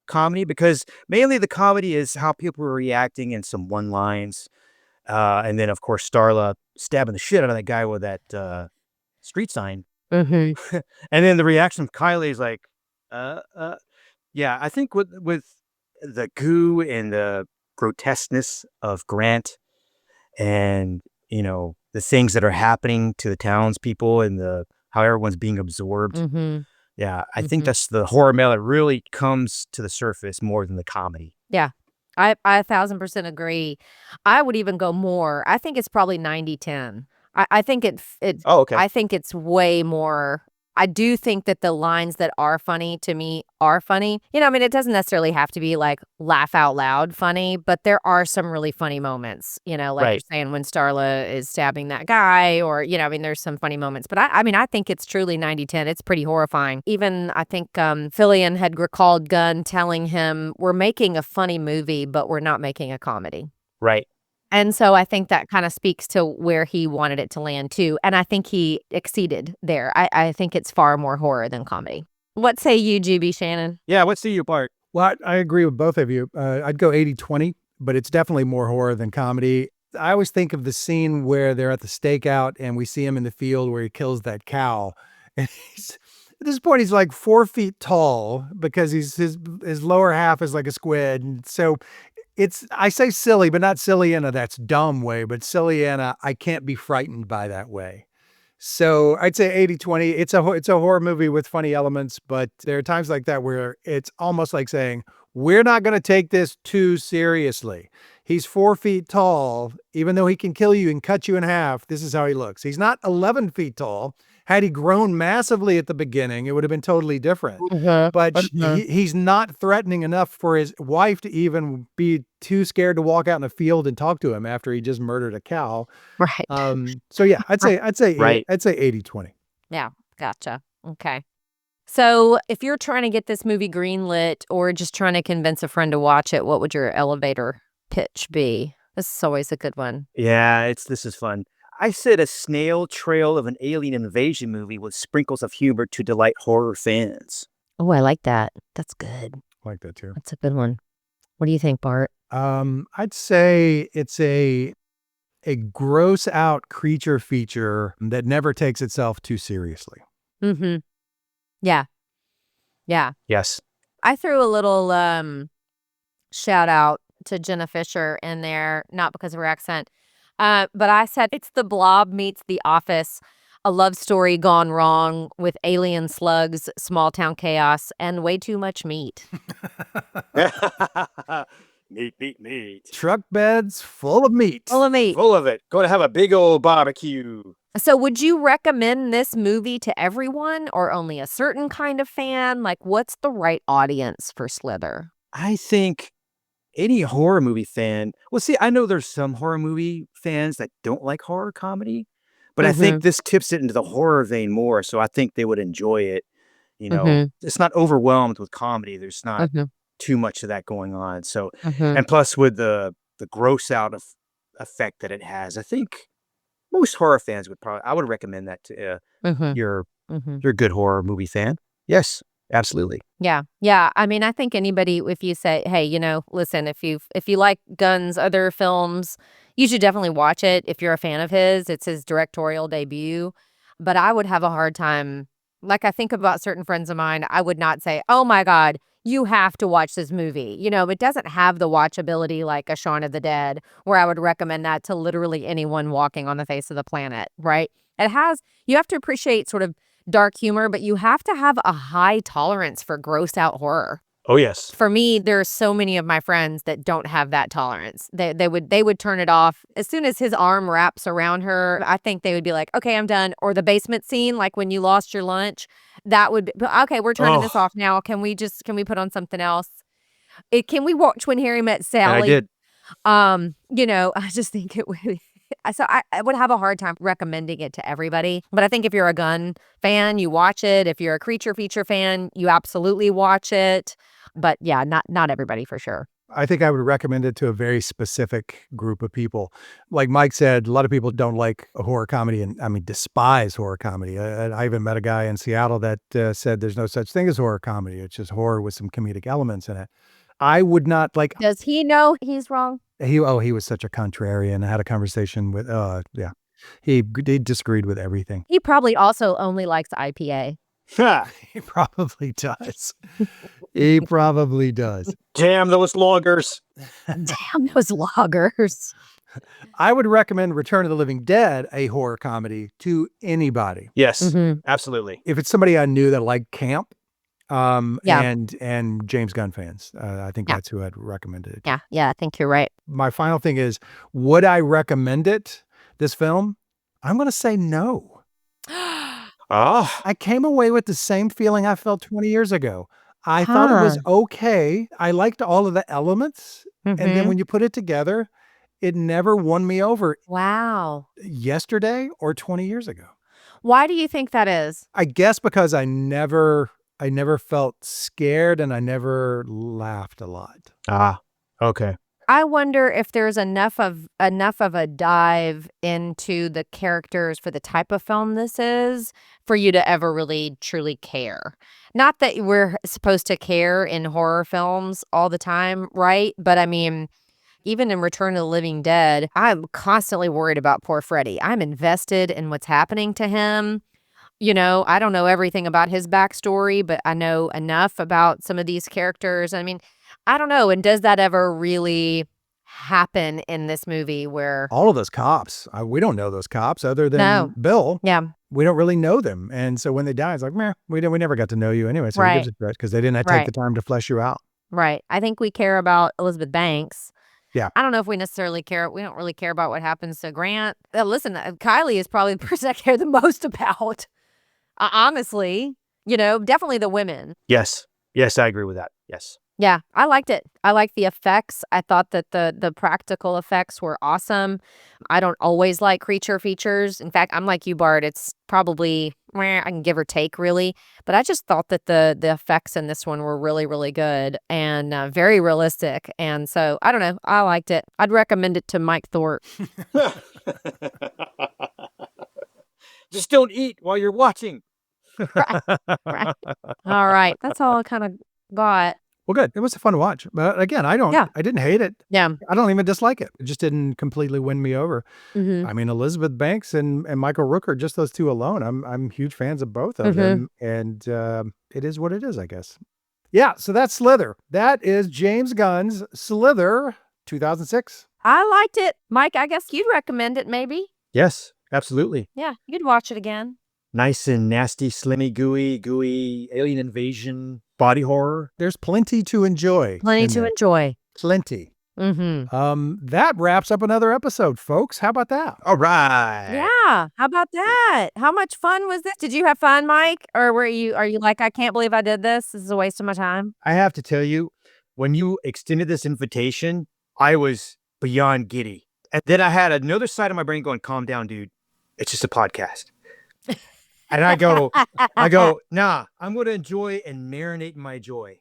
comedy, because mainly the comedy is how people are reacting and some one lines. And then, of course, Starla stabbing the shit out of that guy with that street sign. And then the reaction of Kylie is like, yeah, I think with the goo and the grotesqueness of Grant and, the things that are happening to the townspeople and how everyone's being absorbed. Yeah, I think that's the horror mail that really comes to the surface more than the comedy. Yeah. I 1,000% agree. I would even go more. I think it's probably 90-10. I think it Oh, okay. I think it's way more. I do think that the lines that are funny to me are funny. I mean, it doesn't necessarily have to be like laugh out loud funny, but there are some really funny moments, like Right. you're saying when Starla is stabbing that guy or, I mean, there's some funny moments. But I mean, I think it's truly 90-10. It's pretty horrifying. Even I think Fillion had recalled Gunn telling him, we're making a funny movie, but we're not making a comedy. Right. And so I think that kind of speaks to where he wanted it to land too. And I think he exceeded there. I think it's far more horror than comedy. What say you, GB Shannon? Yeah, what say you, Bart? Well, I agree with both of you. I'd go 80-20, but it's definitely more horror than comedy. I always think of the scene where they're at the stakeout and we see him in the field where he kills that cow. And at this point, he's like 4 feet tall because his lower half is like a squid. And so I say silly, but not silly in a that's dumb way, but silly in a I can't be frightened by that way. So I'd say 80-20. It's a horror movie with funny elements, but there are times like that where it's almost like saying, we're not going to take this too seriously. He's 4 feet tall. Even though he can kill you and cut you in half, this is how he looks. He's not 11 feet tall. Had he grown massively at the beginning, it would have been totally different. But he's not threatening enough for his wife to even be too scared to walk out in the field and talk to him after he just murdered a cow. Right. So yeah, I'd say Right. I'd say 80-20. Yeah, gotcha. Okay. So if you're trying to get this movie greenlit or just trying to convince a friend to watch it, what would your elevator pitch be? This is always a good one. Yeah, this is fun. I said a snail trail of an alien invasion movie with sprinkles of humor to delight horror fans. Oh, I like that. That's good. I like that too. That's a good one. What do you think, Bart? I'd say it's a gross out creature feature that never takes itself too seriously. Mm-hmm. Yeah. Yeah. Yes. I threw a little shout out to Jenna Fisher in there, not because of her accent, but I said it's The Blob meets The Office, a love story gone wrong with alien slugs, small town chaos, and way too much meat. Meat. Truck beds full of meat. Full of meat. Full of it. Going to have a big old barbecue. So would you recommend this movie to everyone or only a certain kind of fan? Like, what's the right audience for Slither? I think any horror movie fan. Well, see, I know there's some horror movie fans that don't like horror comedy, but I think this tips it into the horror vein more. So I think they would enjoy it. You know, it's not overwhelmed with comedy. There's not too much of that going on. So, and plus with the gross out effect that it has, I think most horror fans I would recommend that to you're a good horror movie fan. Yes, absolutely. Yeah. Yeah. I mean, I think anybody, if you say, hey, listen, if you like Gunn's other films, you should definitely watch it. If you're a fan of his, it's his directorial debut. But I would have a hard time, like I think about certain friends of mine, I would not say, oh my God, you have to watch this movie. It doesn't have the watchability like a Shaun of the Dead, where I would recommend that to literally anyone walking on the face of the planet, right? You have to appreciate sort of dark humor, but you have to have a high tolerance for gross out horror. Oh, yes. For me, there's so many of my friends that don't have that tolerance. They would turn it off. As soon as his arm wraps around her, I think they would be like, okay, I'm done. Or the basement scene, like when you lost your lunch, that would be, okay, we're turning this off now. Can we put on something else? Can we watch When Harry Met Sally? I did. I just think it would. So I would have a hard time recommending it to everybody. But I think if you're a Gunn fan, you watch it. If you're a creature feature fan, you absolutely watch it. But yeah, not everybody for sure. I think I would recommend it to a very specific group of people. Like Mike said, a lot of people don't like a horror comedy and despise horror comedy. I even met a guy in Seattle that said there's no such thing as horror comedy. It's just horror with some comedic elements in it. I would not like. Does he know he's wrong? He was such a contrarian. I had a conversation with, he disagreed with everything. He probably also only likes IPA. He probably does. He probably does. Damn those loggers. Damn those loggers. I would recommend Return of the Living Dead, a horror comedy, to anybody. Yes, absolutely. If it's somebody I knew that liked camp, Yeah. and James Gunn fans, I think that's who I'd recommend it. Yeah, I think you're right. My final thing is, would I recommend this film? I'm going to say no. I came away with the same feeling I felt 20 years ago. I thought it was okay. I liked all of the elements. And then when you put it together, it never won me over. Wow. Yesterday or 20 years ago. Why do you think that is? I guess because I never felt scared and I never laughed a lot. Okay. I wonder if there's enough of a dive into the characters for the type of film this is for you to ever really truly care. Not that we're supposed to care in horror films all the time, right? But I mean, even in Return of the Living Dead, I'm constantly worried about poor Freddy. I'm invested in what's happening to him. I don't know everything about his backstory, but I know enough about some of these characters. I mean, I don't know. And does that ever really happen in this movie where all of those cops, we don't know those cops other than Bill. Yeah. We don't really know them. And so when they die, it's like, meh, we never got to know you anyway. So who gives a shit? Because they didn't take the time to flesh you out. Right. I think we care about Elizabeth Banks. Yeah. I don't know if we necessarily care. We don't really care about what happens to Grant. Listen, Kylie is probably the person I care the most about. honestly. Definitely the women. Yes. Yes, I agree with that. Yes. Yeah, I liked it. I liked the effects. I thought that the practical effects were awesome. I don't always like creature features. In fact, I'm like you, Bart. It's probably, I can give or take, really. But I just thought that the effects in this one were really, really good and very realistic. And so, I don't know. I liked it. I'd recommend it to Mike Thorpe. Just don't eat while you're watching. Right. All right. That's all I kind of got. Well, good. It was fun to watch. But again, I didn't hate it. Yeah. I don't even dislike it. It just didn't completely win me over. Mm-hmm. I mean, Elizabeth Banks and Michael Rooker, just those two alone, I'm huge fans of both of them. And it is what it is, I guess. Yeah, so that's Slither. That is James Gunn's Slither, 2006. I liked it. Mike, I guess you'd recommend it maybe? Yes, absolutely. Yeah, you'd watch it again. Nice and nasty, slimmy, gooey, alien invasion, body horror. There's plenty to enjoy. Plenty to enjoy. Plenty. Mm-hmm. That wraps up another episode, folks. How about that? All right. Yeah. How about that? How much fun was this? Did you have fun, Mike? Or are you like, I can't believe I did this? This is a waste of my time. I have to tell you, when you extended this invitation, I was beyond giddy. And then I had another side of my brain going, calm down, dude. It's just a podcast. And I go, nah, I'm going to enjoy and marinate in my joy.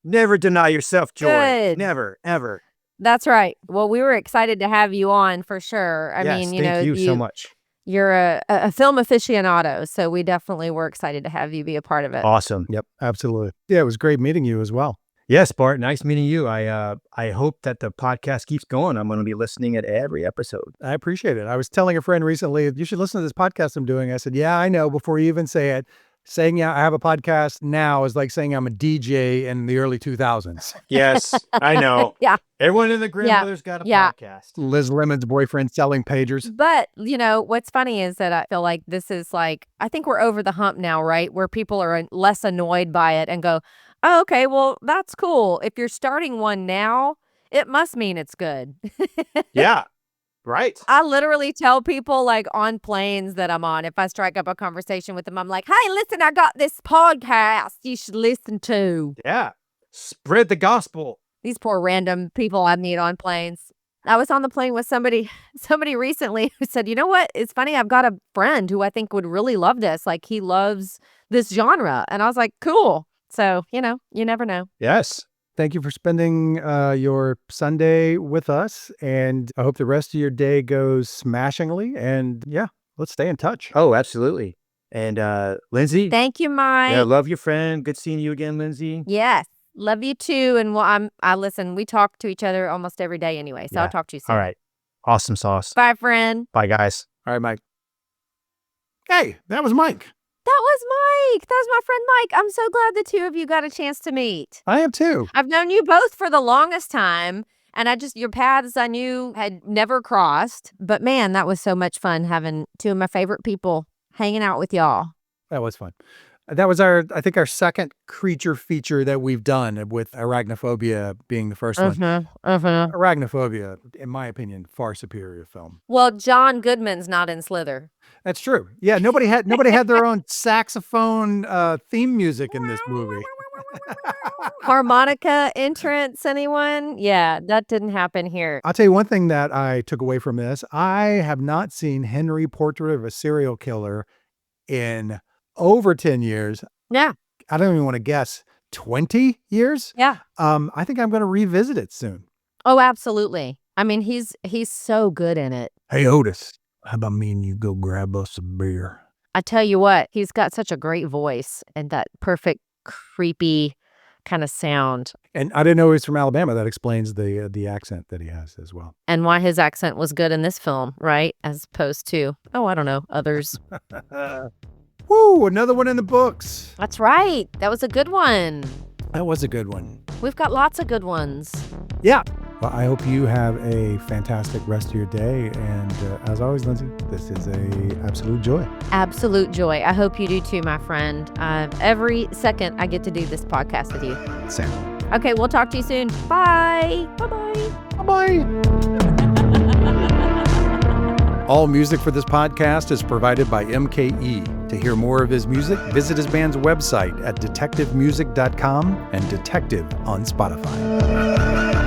Never deny yourself joy. Good. Never, ever. That's right. Well, we were excited to have you on for sure. I Yes, mean, thank you so much. You're a film aficionado, so we definitely were excited to have you be a part of it. Awesome. Yep, absolutely. Yeah, it was great meeting you as well. Yes, Bart, nice meeting you. I hope that the podcast keeps going. I'm going to be listening at every episode. I appreciate it. I was telling a friend recently, you should listen to this podcast I'm doing. I said, yeah, I know, before you even say it. Saying I have a podcast now is like saying I'm a DJ in the early 2000s. Yes, I know. Yeah. Everyone in the grandmother's got a podcast. Liz Lemon's boyfriend selling pagers. But, what's funny is that I feel like this is like, I think we're over the hump now, right? Where people are less annoyed by it and go, oh, okay, well, that's cool. If you're starting one now, it must mean it's good. Yeah. Right. I literally tell people like on planes that I'm on, if I strike up a conversation with them, I'm like, hey, listen, I got this podcast you should listen to. Yeah. Spread the gospel. These poor random people I meet on planes. I was on the plane with somebody recently who said, you know what? It's funny. I've got a friend who I think would really love this. Like he loves this genre. And I was like, cool. So, you never know. Yes. Thank you for spending your Sunday with us. And I hope the rest of your day goes smashingly. And yeah, let's stay in touch. Oh, absolutely. And Lindsey. Thank you, Mike. Yeah, love your friend. Good seeing you again, Lindsey. Yes. Love you too. And I listen, we talk to each other almost every day anyway. So I'll talk to you soon. All right. Awesome sauce. Bye, friend. Bye, guys. All right, Mike. Hey, that was Mike. That was Mike. That was my friend Mike. I'm so glad the two of you got a chance to meet. I am too. I've known you both for the longest time. And your paths I knew had never crossed. But man, that was so much fun having two of my favorite people hanging out with y'all. That was fun. That was our second creature feature that we've done, with Arachnophobia being the first one. Arachnophobia, in my opinion, far superior film. Well, John Goodman's not in Slither. That's true. Yeah, nobody had their own saxophone theme music in this movie. Harmonica entrance, anyone? Yeah, that didn't happen here. I'll tell you one thing that I took away from this. I have not seen Henry Portrait of a Serial Killer in over 10 years. Yeah. I don't even want to guess. 20 years? Yeah. I think I'm going to revisit it soon. Oh, absolutely. I mean, he's so good in it. Hey, Otis, how about me and you go grab us a beer? I tell you what, he's got such a great voice and that perfect, creepy kind of sound. And I didn't know he was from Alabama. That explains the accent that he has as well. And why his accent was good in this film, right? As opposed to, I don't know, others. Woo, another one in the books. That's right. That was a good one. That was a good one. We've got lots of good ones. Yeah. Well, I hope you have a fantastic rest of your day. And as always, Lindsey, this is a absolute joy. Absolute joy. I hope you do too, my friend. Every second I get to do this podcast with you. Same. Okay, we'll talk to you soon. Bye. Bye-bye. Bye-bye. All music for this podcast is provided by MKE. To hear more of his music, visit his band's website at detectivemusic.com and Detective on Spotify.